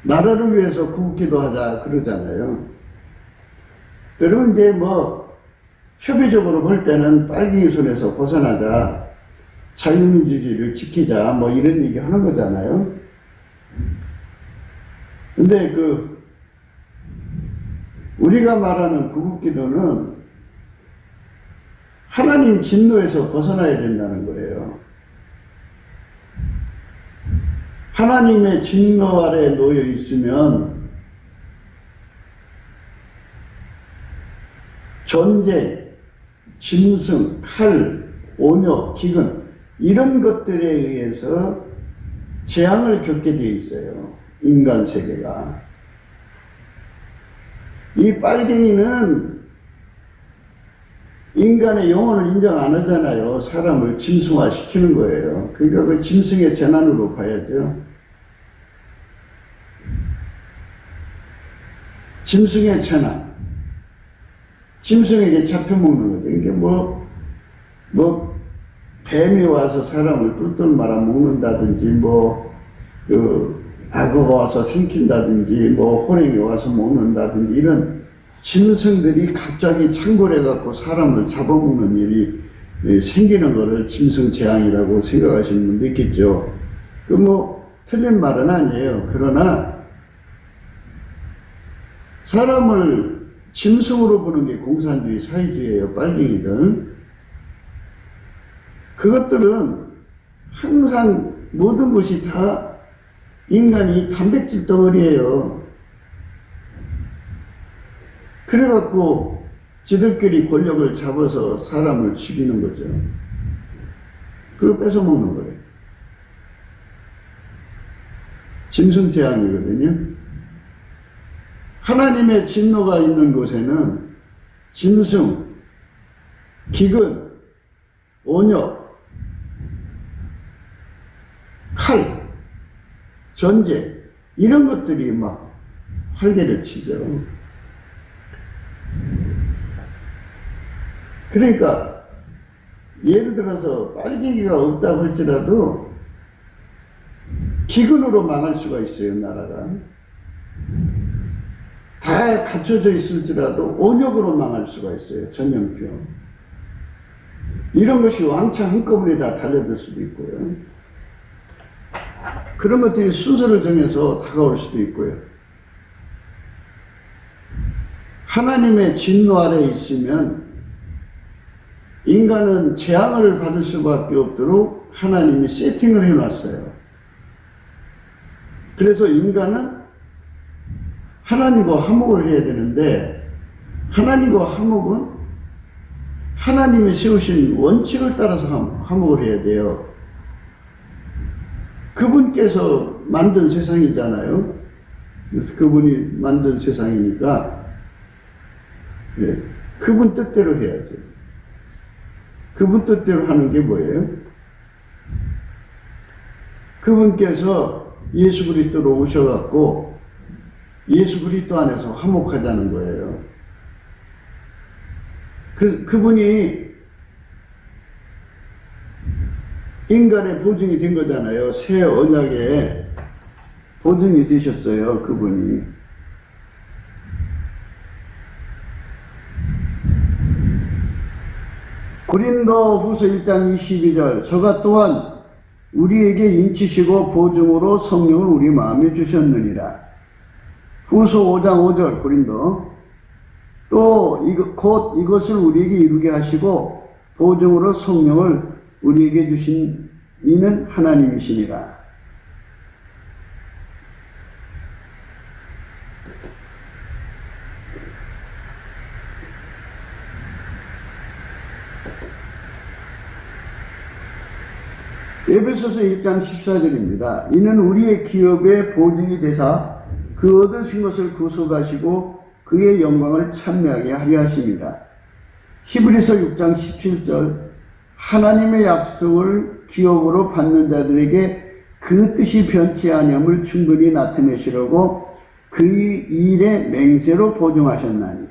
S1: 나라를 위해서 구국기도 하자 그러잖아요. 그러면 이제 뭐 협의적으로 볼 때는 빨갱이 손에서 벗어나자, 자유민주주의를 지키자, 뭐 이런 얘기 하는 거잖아요. 근데 우리가 말하는 구국기도는 하나님 진노에서 벗어나야 된다는 거예요. 하나님의 진노 아래 놓여 있으면 전쟁, 짐승, 칼, 오녀, 기근 이런 것들에 의해서 재앙을 겪게 되어 있어요. 인간 세계가. 이 빨갱이는 인간의 영혼을 인정 안 하잖아요. 사람을 짐승화 시키는 거예요. 그러니까 그 짐승의 재난으로 봐야죠. 짐승의 재난. 짐승에게 잡혀먹는 거죠. 이게 뱀이 와서 사람을 뚫뚫 말아 먹는다든지, 악어가 와서 생킨다든지, 호랭이 와서 먹는다든지, 이런 짐승들이 갑자기 창궐해갖고 사람을 잡아먹는 일이 생기는 거를 짐승 재앙이라고 생각하시는 분도 있겠죠. 틀린 말은 아니에요. 그러나 사람을 짐승으로 보는 게 공산주의, 사회주의예요. 빨갱이들. 그것들은 항상 모든 것이 다 인간이 단백질 덩어리예요. 그래갖고 지들끼리 권력을 잡아서 사람을 죽이는 거죠. 그걸 뺏어먹는 거예요. 짐승태양이거든요. 하나님의 진노가 있는 곳에는 짐승, 기근, 온역, 칼, 전쟁 이런 것들이 막 활개를 치죠. 그러니까 예를 들어서 빨갱이가 없다고 할지라도 기근으로 망할 수가 있어요. 나라가 다 갖춰져 있을지라도 온역으로 망할 수가 있어요. 전염병 이런 것이 왕창 한꺼번에 다 달려들 수도 있고요. 그런 것들이 순서를 정해서 다가올 수도 있고요. 하나님의 진노 아래에 있으면 인간은 재앙을 받을 수밖에 없도록 하나님이 세팅을 해놨어요. 그래서 인간은 하나님과 화목을 해야 되는데 하나님과 화목은 하나님이 세우신 원칙을 따라서 화목을 해야 돼요. 그분께서 만든 세상이잖아요. 그래서 그분이 만든 세상이니까 그분 뜻대로 해야죠. 그분 뜻대로 하는 게 뭐예요? 그분께서 예수 그리스도로 오셔갖고 예수 그리스도 안에서 화목하자는 거예요. 그분이 인간의 보증이 된 거잖아요. 새 언약의 보증이 되셨어요. 그분이. 고린도 후서 1장 22절 저가 또한 우리에게 인치시고 보증으로 성령을 우리 마음에 주셨느니라. 후서 5장 5절 고린도 또 곧 이것을 우리에게 이루게 하시고 보증으로 성령을 우리에게 주신 이는 하나님이시니라. 에베소서 1장 14절입니다. 이는 우리의 기업의 보증이 되사 그 얻으신 것을 구속하시고 그의 영광을 찬미하게 하려 하십니다. 히브리서 6장 17절 하나님의 약속을 기업으로 받는 자들에게 그 뜻이 변치 아니함을 충분히 나타내시려고 그의 일의 맹세로 보증하셨나니.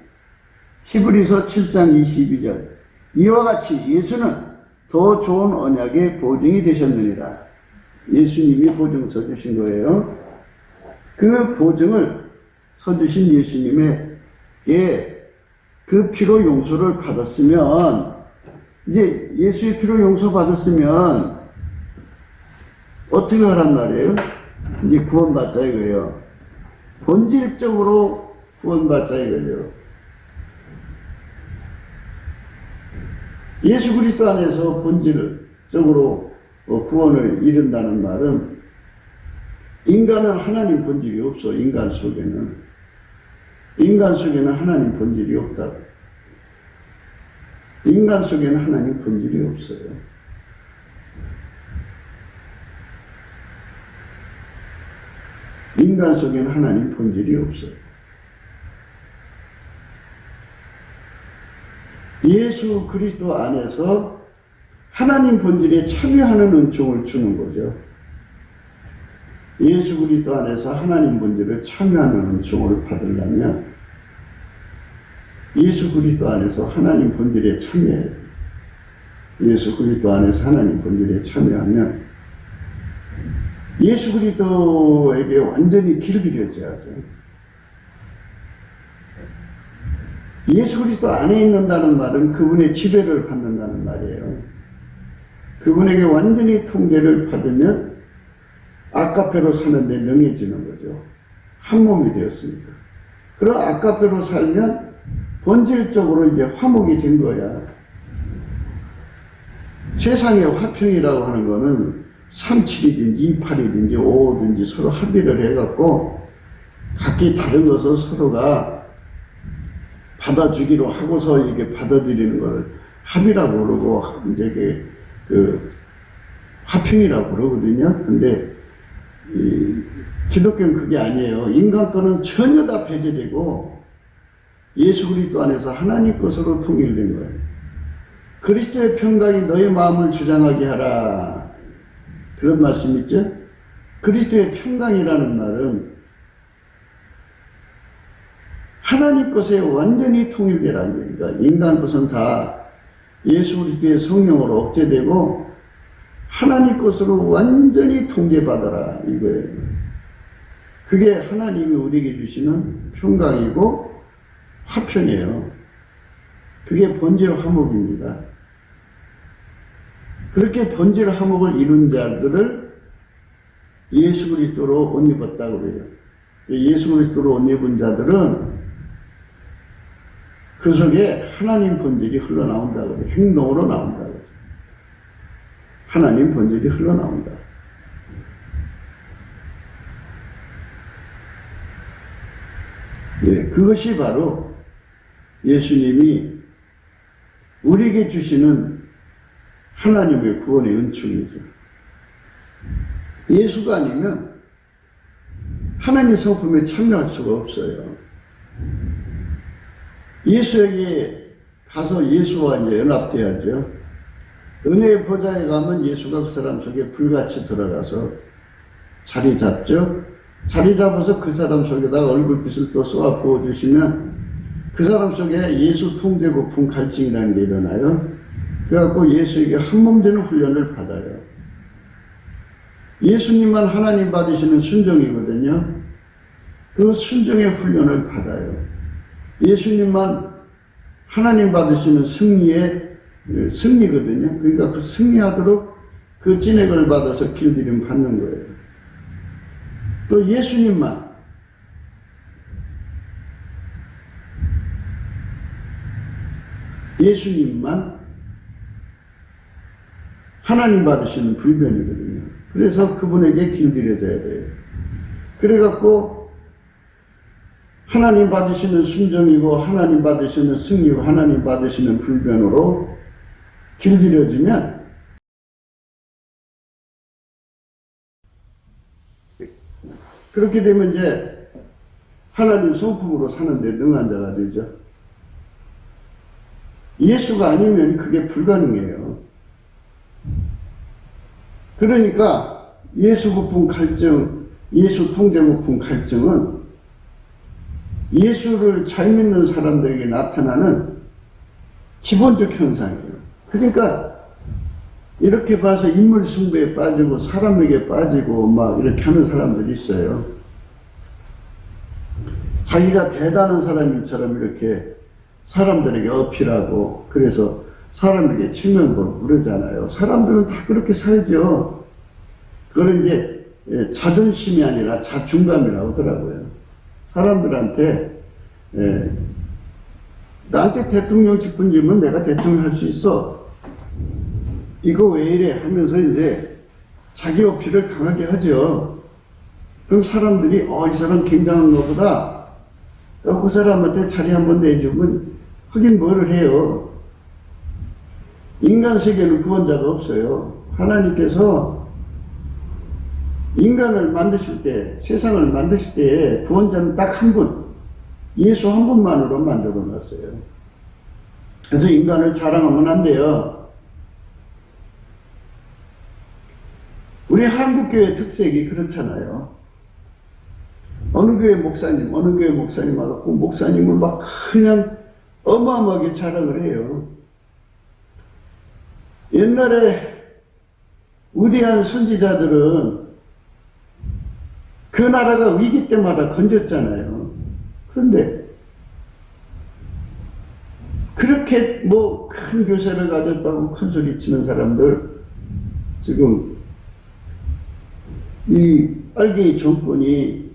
S1: 히브리서 7장 22절 이와 같이 예수는 더 좋은 언약의 보증이 되셨느니라. 예수님이 보증 서주신 거예요. 그 보증을 서주신 예수님의 그 피로 용서를 받았으면 이제 예수의 피로 용서 받았으면 어떻게 하란 말이에요? 이제 구원받자 이거예요. 본질적으로 구원받자 이거죠. 예수 그리스도 안에서 본질적으로 구원을 이룬다는 말은 인간은 하나님 본질이 없어. 인간 속에는 하나님 본질이 없다고. 인간 속에는 하나님 본질이 없어요. 인간 속에는 하나님 본질이 없어요. 예수 그리스도 안에서 하나님 본질에 참여하는 은총을 주는 거죠. 예수 그리스도 안에서 하나님 본질을 참여하는 은총을 받으려면 예수 그리스도 안에서 하나님 본질에 참여해요. 예수 그리스도 안에서 하나님 본질에 참여하면 예수 그리스도에게 완전히 길들여져야죠. 예수 그리스도 안에 있는다는 말은 그분의 지배를 받는다는 말이에요. 그분에게 완전히 통제를 받으면 아까페로 사는데 능해지는 거죠. 한 몸이 되었으니까. 그럼 아까페로 살면 본질적으로 이제 화목이 된 거야. 세상의 화평이라고 하는 거는 37이든지 28이든지 5든지 서로 합의를 해갖고 각기 다른 것을 서로가 받아주기로 하고서 이게 받아들이는 걸 합의라고 그러고 이제 그 화평이라고 그러거든요. 근데 이 기독교는 그게 아니에요. 인간권은 전혀 다 배제되고 예수 그리스도 안에서 하나님 것으로 통일된 거예요. 그리스도의 평강이 너의 마음을 주장하게 하라. 그런 말씀 있죠? 그리스도의 평강이라는 말은 하나님 것에 완전히 통일되라는 거니까 인간 것은 다 예수 그리스도의 성령으로 억제되고 하나님 것으로 완전히 통제받아라 이거예요. 그게 하나님이 우리에게 주시는 평강이고 화평이에요. 그게 본질 화목입니다. 그렇게 본질 화목을 이룬 자들을 예수 그리스도로 옷 입었다고 그래요. 예수 그리스도로 옷 입은 자들은 그 속에 하나님 본질이 흘러나온다고 그래요. 행동으로 나온다고 그래요. 하나님 본질이 흘러나온다. 네, 그것이 바로 예수님이 우리에게 주시는 하나님의 구원의 은총이죠. 예수가 아니면 하나님 성품에 참여할 수가 없어요. 예수에게 가서 예수와 이제 연합돼야죠. 은혜의 보좌에 가면 예수가 그 사람 속에 불같이 들어가서 자리 잡죠. 자리 잡아서 그 사람 속에다가 얼굴빛을 또 쏘아 부어주시면 그 사람 속에 예수 통제 고품 갈증이라는 게 일어나요. 그래갖고 예수에게 한몸 되는 훈련을 받아요. 예수님만 하나님 받으시는 순종이거든요. 그 순종의 훈련을 받아요. 예수님만 하나님 받으시는 승리거든요. 그러니까 그 승리하도록 그 진액을 받아서 길들임 받는 거예요. 또 예수님만 하나님 받으시는 불변이거든요. 그래서 그분에게 길들여져야 돼요. 그래갖고 하나님 받으시는 순종이고 하나님 받으시는 승리고 하나님 받으시는 불변으로 길들여지면 그렇게 되면 이제 하나님 성품으로 사는데 능한 자가 되죠. 예수가 아니면 그게 불가능해요. 그러니까 예수 고품 갈증, 예수 통제 고품 갈증은 예수를 잘 믿는 사람들에게 나타나는 기본적 현상이에요. 그러니까 이렇게 봐서 인물 승부에 빠지고 사람에게 빠지고 막 이렇게 하는 사람들이 있어요. 자기가 대단한 사람처럼 이렇게 사람들에게 어필하고 그래서 사람에게 칠면보로 부르잖아요. 사람들은 다 그렇게 살죠. 그걸 이제 자존심이 아니라 자중감이라고 하더라고요. 사람들한테 나한테 대통령 직분 주면 내가 대통령 할 수 있어. 이거 왜 이래 하면서 이제 자기 어필을 강하게 하죠. 그럼 사람들이 이 사람 굉장한 거보다 그 사람한테 자리 한번 내주면 하긴 뭐를 해요. 인간 세계는 구원자가 없어요. 하나님께서 인간을 만드실 때, 세상을 만드실 때 구원자는 딱 한 분, 예수 한 분만으로 만들어 놨어요. 그래서 인간을 자랑하면 안 돼요. 우리 한국교회 특색이 그렇잖아요. 어느 교회 목사님 와갖고 목사님을 막 그냥 어마어마하게 자랑을 해요. 옛날에 위대한 선지자들은 그 나라가 위기 때마다 건졌잖아요. 그런데 그렇게 뭐 큰 교세를 가졌다고 큰 소리 치는 사람들 지금 이 빨갱이 정권이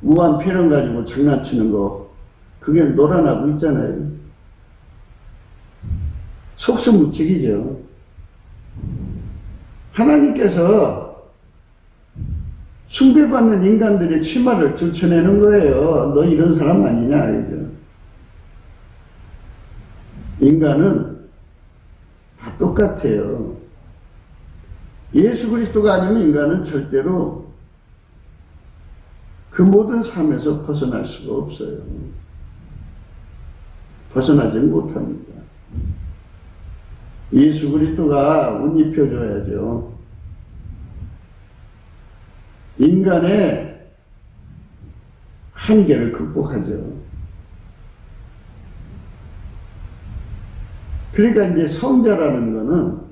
S1: 무한 패런 가지고 장난치는 거 그게 놀아나고 있잖아요. 속수무책이죠. 하나님께서 숭배받는 인간들의 치마를 들춰내는 거예요. 너 이런 사람 아니냐, 이죠. 인간은 다 똑같아요. 예수 그리스도가 아니면 인간은 절대로 그 모든 삶에서 벗어날 수가 없어요. 벗어나지 못합니다. 예수 그리스도가 옷 입혀줘야죠. 인간의 한계를 극복하죠. 그러니까 이제 성자라는 거는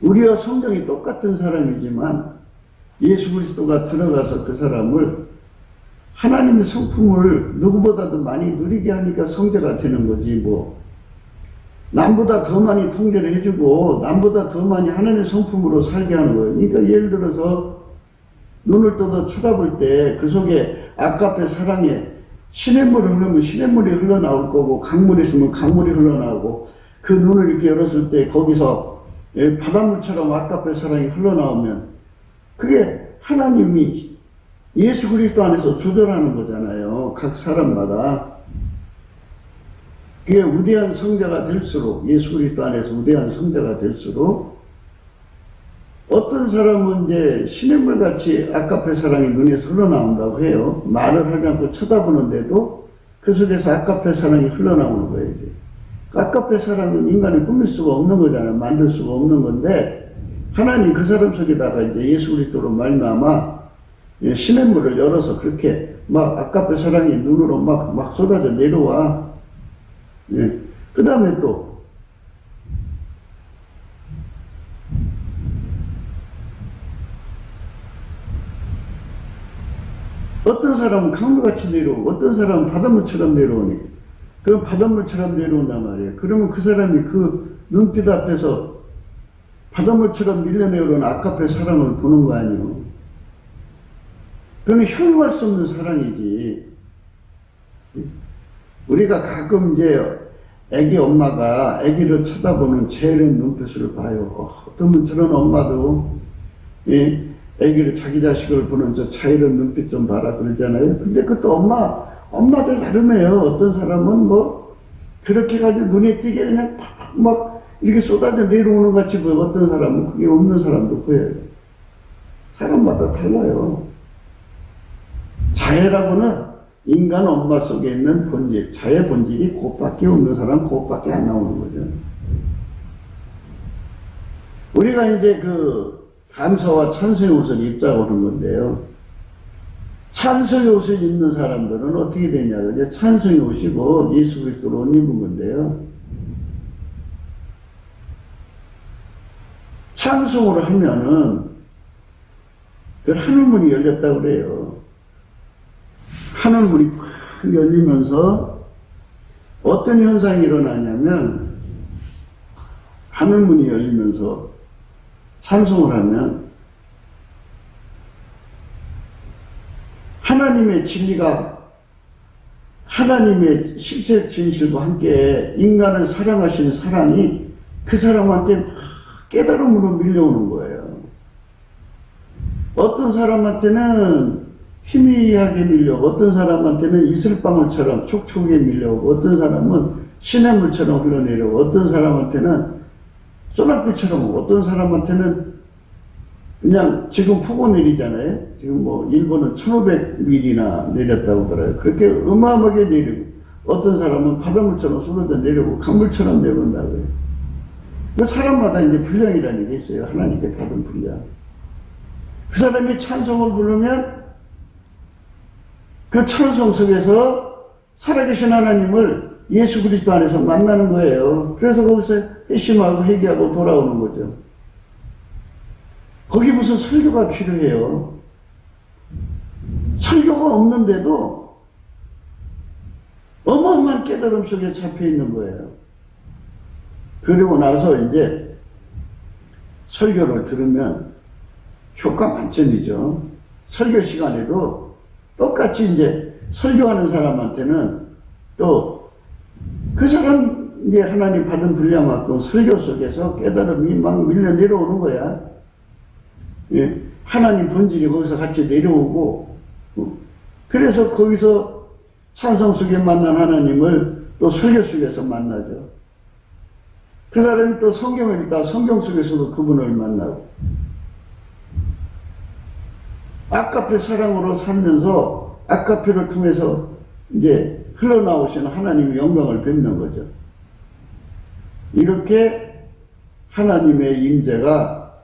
S1: 우리와 성정이 똑같은 사람이지만 예수 그리스도가 들어가서 그 사람을 하나님의 성품을 누구보다도 많이 누리게 하니까 성자가 되는 거지, 뭐. 남보다 더 많이 통제를 해주고 남보다 더 많이 하나님의 성품으로 살게 하는 거예요. 그러니까 예를 들어서 눈을 떠서 쳐다볼 때 그 속에 아까페 사랑에 시냇물을 흐르면 시냇물이 흘러나올 거고, 강물이 있으면 강물이 흘러나오고, 그 눈을 이렇게 열었을 때 거기서 바닷물처럼 아까페 사랑이 흘러나오면 그게 하나님이 예수 그리스도 안에서 조절하는 거잖아요. 각 사람마다. 그게 위대한 성자가 될수록, 예수 그리스도 안에서 위대한 성자가 될수록 어떤 사람은 이제 시냇물 같이 아까페 사랑이 눈에서 흘러나온다고 해요. 말을 하지 않고 쳐다보는데도 그 속에서 아까페 사랑이 흘러나오는 거예요. 이제. 아까페 사랑은 인간이 꾸밀 수가 없는 거잖아요. 만들 수가 없는 건데 하나님 그 사람 속에다가 이제 예수 그리스도로 말미암아 시냇물을 열어서 그렇게 막 아까페 사랑이 눈으로 막 쏟아져 내려와. 예. 그 다음에 또 어떤 사람은 강물같이 내려오고 어떤 사람은 바닷물처럼 내려오니, 그럼 바닷물처럼 내려온단 말이에요. 그러면 그 사람이 그 눈빛 앞에서 바닷물처럼 밀려내려오는 아까페 사랑을 보는 거 아니에요. 그러면 형용할 수 없는 사랑이지. 우리가 가끔 이제 애기 엄마가 애기를 쳐다보는 제일은 눈빛을 봐요. 어떤 저런 엄마도 애기를 자기 자식을 보는 저 차이른 눈빛 좀 봐라 그러잖아요. 근데 그것도 엄마들 나름이에요. 어떤 사람은 뭐 그렇게 가지고 눈에 띄게 그냥 막 이렇게 쏟아져 내려오는 것 같이 보여. 어떤 사람은 그게 없는 사람도 보여요. 사람마다 달라요. 자애라고는 인간 엄마 속에 있는 본질, 자의 본질이 그것밖에 없는 사람, 그것밖에 안 나오는 거죠. 우리가 이제 그 감사와 찬송의 옷을 입자고 하는 건데요. 찬송의 옷을 입는 사람들은 어떻게 되냐고요. 찬송의 옷이고 예수 그리스도로 옷 입은 건데요. 찬송을 하면은 그 하늘문이 열렸다고 그래요. 하늘문이 탁 열리면서 어떤 현상이 일어나냐면 하늘문이 열리면서 찬송을 하면 하나님의 진리가 하나님의 실체 진실과 함께 인간을 사랑하신 사랑이 그 사람한테 깨달음으로 밀려오는 거예요. 어떤 사람한테는 희미하게 밀려오고 어떤 사람한테는 이슬방울처럼 촉촉하게 밀려오고 어떤 사람은 시냇물처럼 흘러내려오고 어떤 사람한테는 소낙비처럼 오고 어떤 사람한테는 그냥 지금 폭우 내리잖아요. 지금 뭐 일본은 1500mm나 내렸다고 그래요. 그렇게 어마어마하게 내리고 어떤 사람은 바닷물처럼 쏟아져 내려오고 강물처럼 내려온다고 해요. 사람마다 이제 분량이라는 게 있어요. 하나님께 받은 분량. 그 사람이 찬송을 부르면 그 찬송 속에서 살아계신 하나님을 예수 그리스도 안에서 만나는 거예요. 그래서 거기서 회심하고 회개하고 돌아오는 거죠. 거기 무슨 설교가 필요해요. 설교가 없는데도 어마어마한 깨달음 속에 잡혀 있는 거예요. 그리고 나서 이제 설교를 들으면 효과 만점이죠. 설교 시간에도 똑같이 이제 설교하는 사람한테는 또 그 사람 이제 하나님 받은 분량만큼 설교 속에서 깨달음이 막 밀려 내려오는 거야. 예. 하나님 본질이 거기서 같이 내려오고, 그래서 거기서 찬송 속에 만난 하나님을 또 설교 속에서 만나죠. 그 사람이 또 성경을 읽다 성경 속에서도 그분을 만나고, 아카페 사랑으로 살면서 아카페를 통해서 이제 흘러나오시는 하나님의 영광을 뵙는 거죠. 이렇게 하나님의 임재가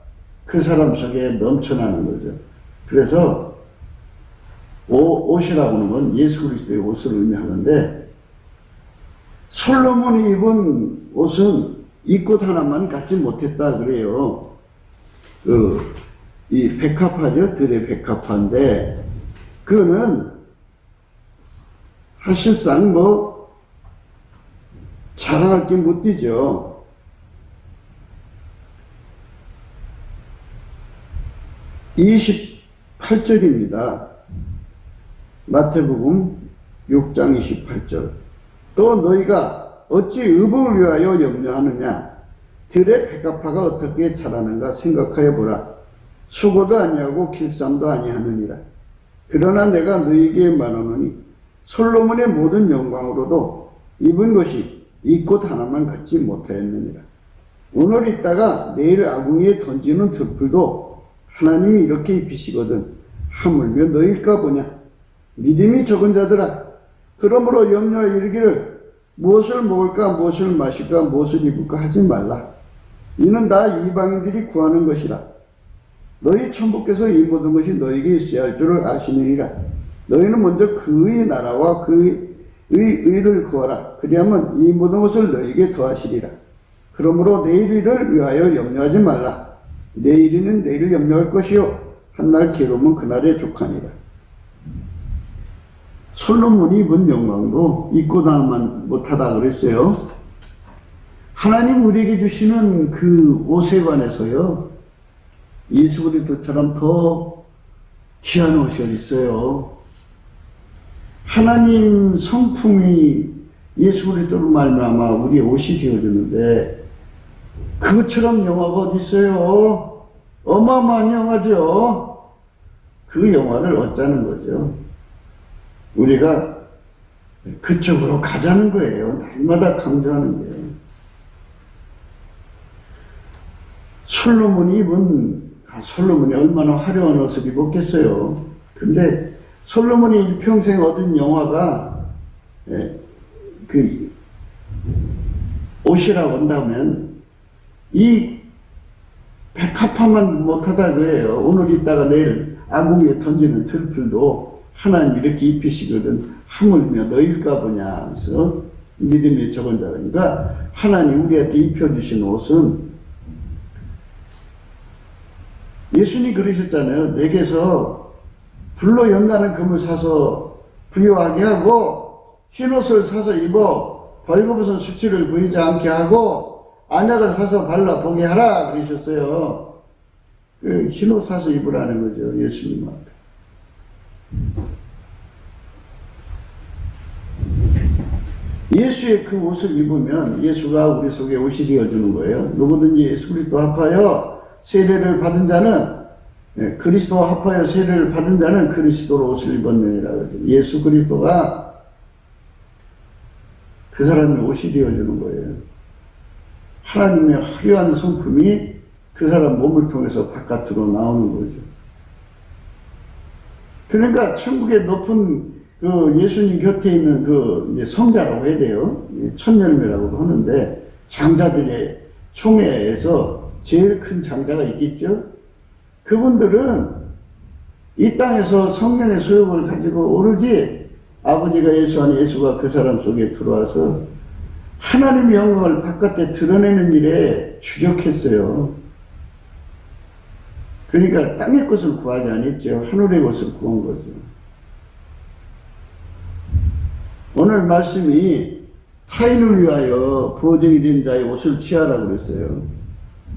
S1: 그 사람 속에 넘쳐나는 거죠. 그래서 옷이라고 하는 건 예수 그리스도의 옷을 의미하는데, 솔로몬이 입은 옷은 입고 하나만 갖지 못했다 그래요. 이 백합화죠. 들의 백합화인데, 그거는 사실상 뭐 자랑할 게 못 되죠. (28절입니다) 마태복음 6장 28절. 또 너희가 어찌 의복을 위하여 염려하느냐? 들의 백합화가 어떻게 자라는가 생각하여 보라. 수고도 아니하고 길쌈도 아니하느니라. 그러나 내가 너희에게 말하노니 솔로몬의 모든 영광으로도 입은 것이 이 꽃 하나만 갖지 못하였느니라. 오늘 있다가 내일 아궁이에 던지는 들풀도 하나님이 이렇게 입히시거든 하물며 너희일까 보냐. 믿음이 적은 자들아, 그러므로 염려하여 이르기를 무엇을 먹을까 무엇을 마실까 무엇을 입을까 하지 말라. 이는 다 이방인들이 구하는 것이라. 너희 천부께서 이 모든 것이 너희에게 있어야 할 줄을 아시느니라. 너희는 먼저 그의 나라와 그의 의를 구하라. 그리하면 이 모든 것을 너희에게 더하시리라. 그러므로 내일 일을 위하여 염려하지 말라. 내일이는 내일을 염려할 것이요 한날 괴로움은 그날의 족하니라. 솔로몬이 입은 영광도 입고 다만 못하다 그랬어요. 하나님 우리에게 주시는 그 옷에 관해서요, 예수 그리스도처럼 더 귀한 옷이 어디 있어요. 하나님 성품이 예수 그리스도로 말미암아 우리의 옷이 되어주는데, 그것처럼 영화가 어디 있어요. 어마어마한 영화죠. 그 영화를 얻자는 거죠. 우리가 그쪽으로 가자는 거예요. 날마다 강조하는 거예요. 솔로몬이 얼마나 화려한 옷을 입었겠어요. 근데 솔로몬이 일평생 얻은 영화가 그 옷이라고 한다면 이 백합화만 못하다 그래요. 오늘 있다가 내일 아궁이에 던지는 들풀도 하나님 이렇게 입히시거든 하물며 너일까 보냐 하면서 믿음이 적은 자라니까, 하나님 우리한테 입혀주신 옷은, 예수님이 그러셨잖아요. 내게서 불로 연나는 금을 사서 부유하게 하고 흰옷을 사서 입어 벌거벗은 수치를 보이지 않게 하고 안약을 사서 발라 보게 하라 그러셨어요. 그 흰옷 사서 입으라는 거죠. 예수님 앞에. 예수의 그 옷을 입으면 예수가 우리 속에 옷이 되어주는 거예요. 누구든지 예수 그리스도와 합하여 세례를 받은 자는, 그리스도와 합하여 세례를 받은 자는 그리스도로 옷을 입었느니라. 예수 그리스도가 그 사람의 옷이 되어주는 거예요. 하나님의 화려한 성품이 그 사람 몸을 통해서 바깥으로 나오는 거죠. 그러니까 천국의 높은 그 예수님 곁에 있는 그 이제 성자라고 해야 돼요. 천열매라고도 하는데, 장자들의 총회에서 제일 큰 장자가 있겠죠. 그분들은 이 땅에서 성령의 소욕을 가지고 오로지 아버지가 예수하는 예수가 그 사람 속에 들어와서 하나님의 영광을 바깥에 드러내는 일에 주력했어요. 그러니까 땅의 것을 구하지 않았죠. 하늘의 것을 구한 거죠. 오늘 말씀이 타인을 위하여 보증이 된 자의 옷을 취하라고 그랬어요.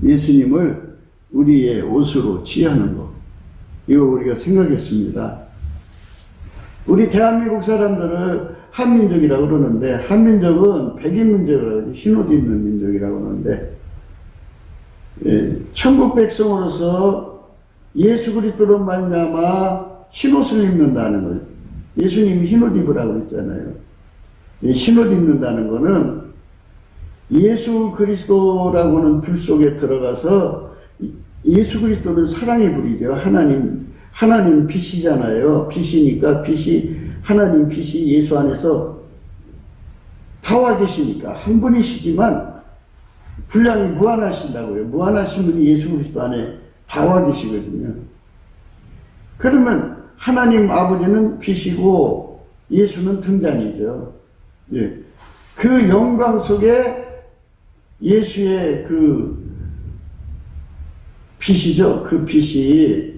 S1: 예수님을 우리의 옷으로 취하는 것, 이거 우리가 생각했습니다. 우리 대한민국 사람들을 한민족이라고 그러는데, 한민족은 백인 민족이라고 그러지, 흰옷 입는 민족이라고 그러는데, 예, 천국 백성으로서 예수 그리스도로 말미암아 흰옷을 입는다는 거예요. 예수님이 흰옷 입으라고 그랬잖아요. 예, 흰옷 입는다는 거는 예수 그리스도라고는 불 속에 들어가서, 예수 그리스도는 사랑의 불이죠. 하나님 빛이잖아요. 빛이니까 하나님 빛이 예수 안에서 다와 계시니까 한 분이시지만 분량이 무한하신다고요. 무한하신 분이 예수 그리스도 안에 다와 계시거든요. 그러면 하나님 아버지는 빛이고 예수는 등잔이죠. 예. 그 영광 속에 예수의 그 빛이죠. 그 빛이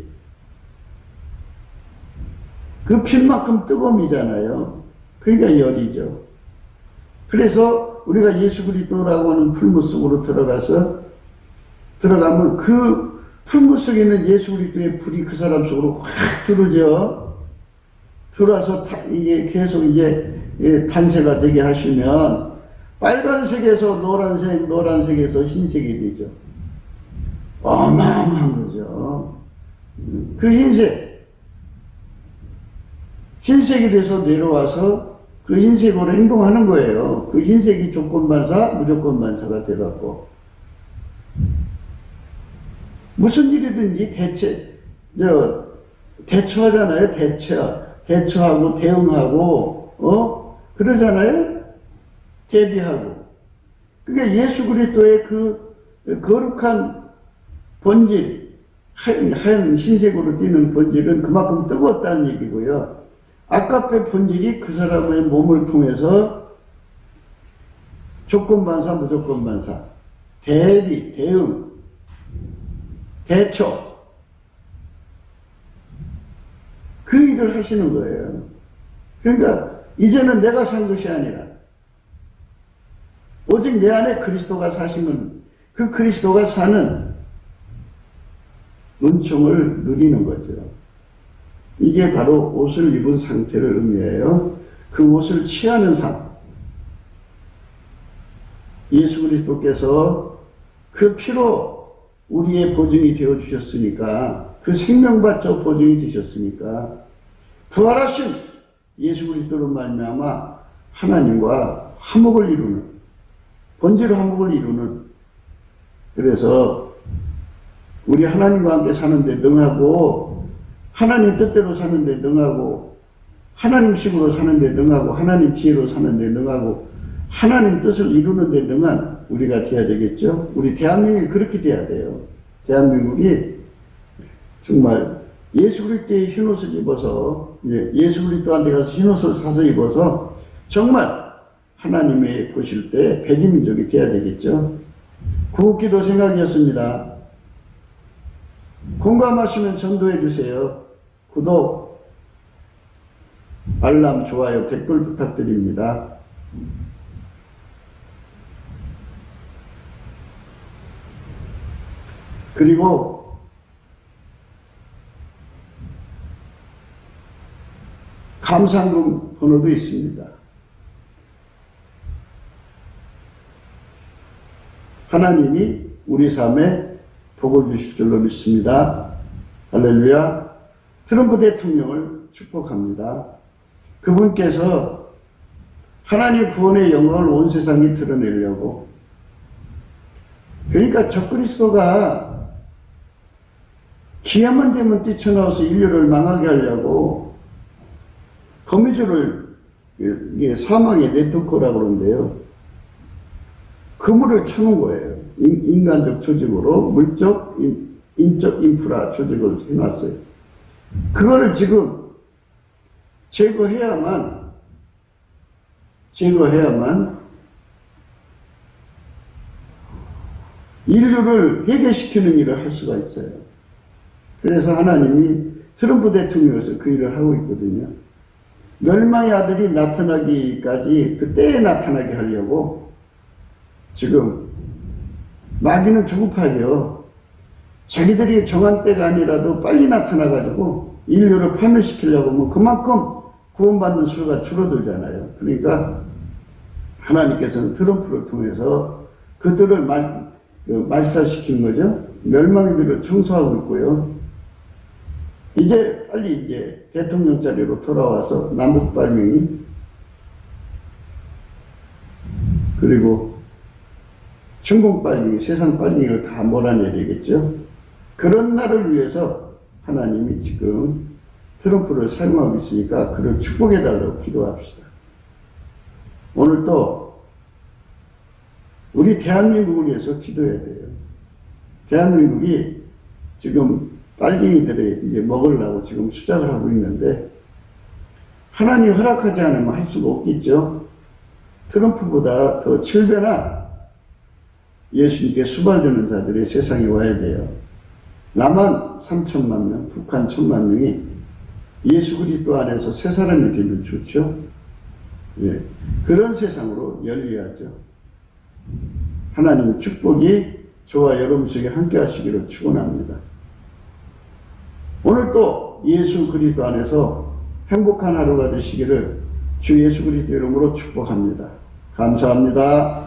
S1: 그 빛만큼 뜨거움이잖아요. 그러니까 열이죠. 그래서 우리가 예수 그리스도라고 하는 풀무 속으로 들어가면 그 풀무 속에 있는 예수 그리스도의 불이 그 사람 속으로 확 들어오죠. 들어와서 이게 계속 이제 단세가 되게 하시면 빨간색에서 노란색에서 흰색이 되죠. 어마어마한 거죠. 그 흰색이 돼서 내려와서 그 흰색으로 행동하는 거예요. 그 흰색이 조건반사, 무조건반사가 돼갖고. 무슨 일이든지 대처하잖아요. 대처하고, 대응하고, 그러잖아요. 대비하고. 그게 예수 그리스도의 그 거룩한 본질, 하얀 흰색으로 띄는 본질은 그만큼 뜨거웠다는 얘기고요. 아까의 본질이 그 사람의 몸을 통해서 조건반사, 무조건반사, 대비, 대응, 대처, 그 일을 하시는 거예요. 그러니까 이제는 내가 산 것이 아니라 오직 내 안에 그리스도가 사시면 그 그리스도가 사는 은총을 누리는 거죠. 이게 바로 옷을 입은 상태를 의미해요. 그 옷을 취하는 삶. 예수 그리스도께서 그 피로 우리의 보증이 되어 주셨으니까, 그 생명받죠 보증이 되셨으니까, 부활하신 예수 그리스도로 말미암아 하나님과 화목을 이루는, 본질 화목을 이루는, 그래서 우리 하나님과 함께 사는데 능하고, 하나님 뜻대로 사는데 능하고, 하나님식으로 사는데 능하고, 하나님 지혜로 사는데 능하고, 하나님 뜻을 이루는데 능한 우리가 돼야 되겠죠. 우리 대한민국이 그렇게 돼야 돼요. 대한민국이 정말 예수 그리스도의 흰옷을 입어서, 예수 그리스도한테 가서 흰옷을 사서 입어서 정말 하나님의 보실 때 백이민족이 돼야 되겠죠. 구국기도 생각이었습니다. 공감하시면 전도해 주세요. 구독, 알람, 좋아요, 댓글 부탁드립니다. 그리고 감상금 번호도 있습니다. 하나님이 우리 삶에 복을 주실 줄로 믿습니다. 할렐루야. 트럼프 대통령을 축복합니다. 그분께서 하나님 구원의 영광을 온 세상에 드러내려고, 그러니까 적그리스도가 기회만 되면 뛰쳐나와서 인류를 망하게 하려고 거미줄을, 이게 사망의 네트워크라고 그러는데요. 그물을 쳐놓은 거예요. 인간적 조직으로, 물적, 인적 인프라 조직을 해놨어요. 그거를 지금 제거해야만 인류를 해결시키는 일을 할 수가 있어요. 그래서 하나님이 트럼프 대통령에서 그 일을 하고 있거든요. 멸망의 아들이 나타나기까지 그 때에 나타나게 하려고 지금 마귀는 조급하죠. 자기들이 정한 때가 아니라도 빨리 나타나가지고 인류를 파멸시키려고 하면 그만큼 구원받는 수가 줄어들잖아요. 그러니까 하나님께서는 트럼프를 통해서 그들을 말살시킨 거죠. 멸망의 비로 청소하고 있고요. 이제 빨리 이제 대통령 자리로 돌아와서 남북 발명이 그리고 중국 발명이 세상 발명을 다 몰아내야 되겠죠. 그런 날을 위해서 하나님이 지금 트럼프를 사용하고 있으니까 그를 축복해달라고 기도합시다. 오늘 또 우리 대한민국을 위해서 기도해야 돼요. 대한민국이 지금 빨갱이들이 이제 먹으려고 지금 수작을 하고 있는데 하나님 허락하지 않으면 할 수가 없겠죠. 트럼프보다 더 7배나 예수님께 수발되는 자들이 세상에 와야 돼요. 남한 3천만 명, 북한 1,000만 명이 예수 그리스도 안에서 새 사람이 되면 좋죠. 예. 그런 세상으로 열려야죠. 하나님의 축복이 저와 여러분 속에 함께 하시기를 축원합니다. 오늘 또 예수 그리스도 안에서 행복한 하루가 되시기를 주 예수 그리스도 이름으로 축복합니다. 감사합니다.